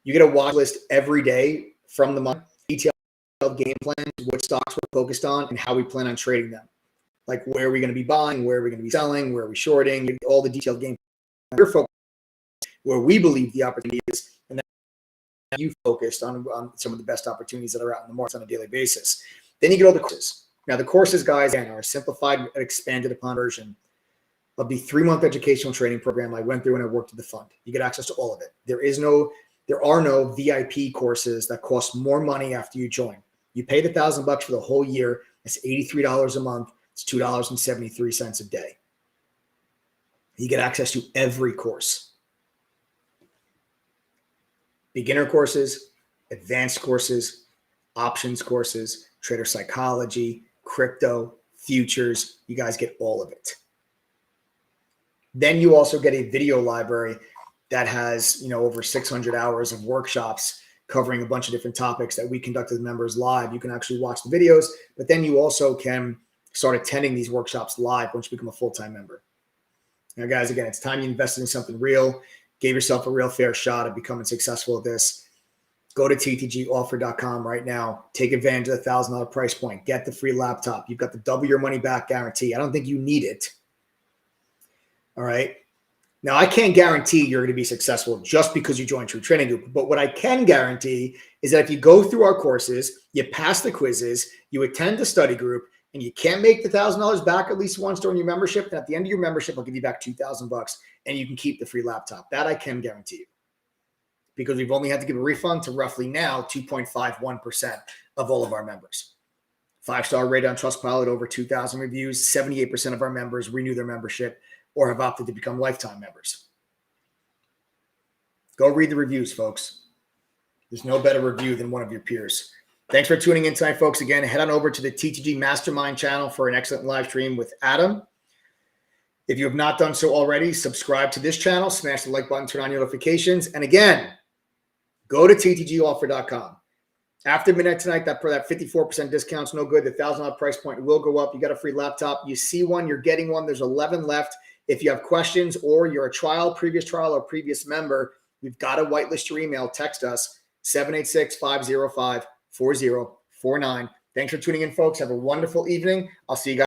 A: You get a watch list every day from the month. Detailed game plans, what stocks we're focused on, and how we plan on trading them. Like where are we going to be buying, where are we going to be selling, where are we shorting, all the detailed game plans. We're focused where we believe the opportunity is, and then you focused on some of the best opportunities that are out in the market on a daily basis. Then you get all the courses. Now the courses, guys, again, are a simplified and expanded upon version of the 3-month educational training program I went through when I worked at the fund. You get access to all of it. There are no VIP courses that cost more money after you join. You pay the $1,000 for the whole year. It's $83 a month. It's $2.73 a day. You get access to every course. Beginner courses, advanced courses, options courses, trader psychology, crypto, futures. You guys get all of it. Then you also get a video library that has, over 600 hours of workshops covering a bunch of different topics that we conducted with members live. You can actually watch the videos, but then you also can start attending these workshops live once you become a full-time member. Now, guys, again, it's time you invested in something real, gave yourself a real fair shot at becoming successful at this. Go to ttgoffer.com right now. Take advantage of the $1,000 price point. Get the free laptop. You've got the double your money back guarantee. I don't think you need it. All right. Now, I can't guarantee you're going to be successful just because you joined True Trading Group. But what I can guarantee is that if you go through our courses, you pass the quizzes, you attend the study group, and you can't make the $1,000 back at least once during your membership, then at the end of your membership, I'll give you back $2,000 and you can keep the free laptop. That I can guarantee you. Because we've only had to give a refund to roughly now 2.51% of all of our members. 5-star rated on Trustpilot, over 2,000 reviews. 78% of our members renew their membership or have opted to become lifetime members. Go read the reviews, folks. There's no better review than one of your peers. Thanks for tuning in tonight, folks. Again, head on over to the TTG Mastermind channel for an excellent live stream with Adam. If you have not done so already, subscribe to this channel, smash the like button, turn on notifications. And again, go to ttgoffer.com. After midnight tonight, that 54% discount's no good. The $1,000 price point will go up. You got a free laptop. You see one, you're getting one. There's 11 left. If you have questions or you're a previous trial or previous member, we've got to whitelist your email. Text us, 786-505-4049. Thanks for tuning in, folks. Have a wonderful evening. I'll see you guys.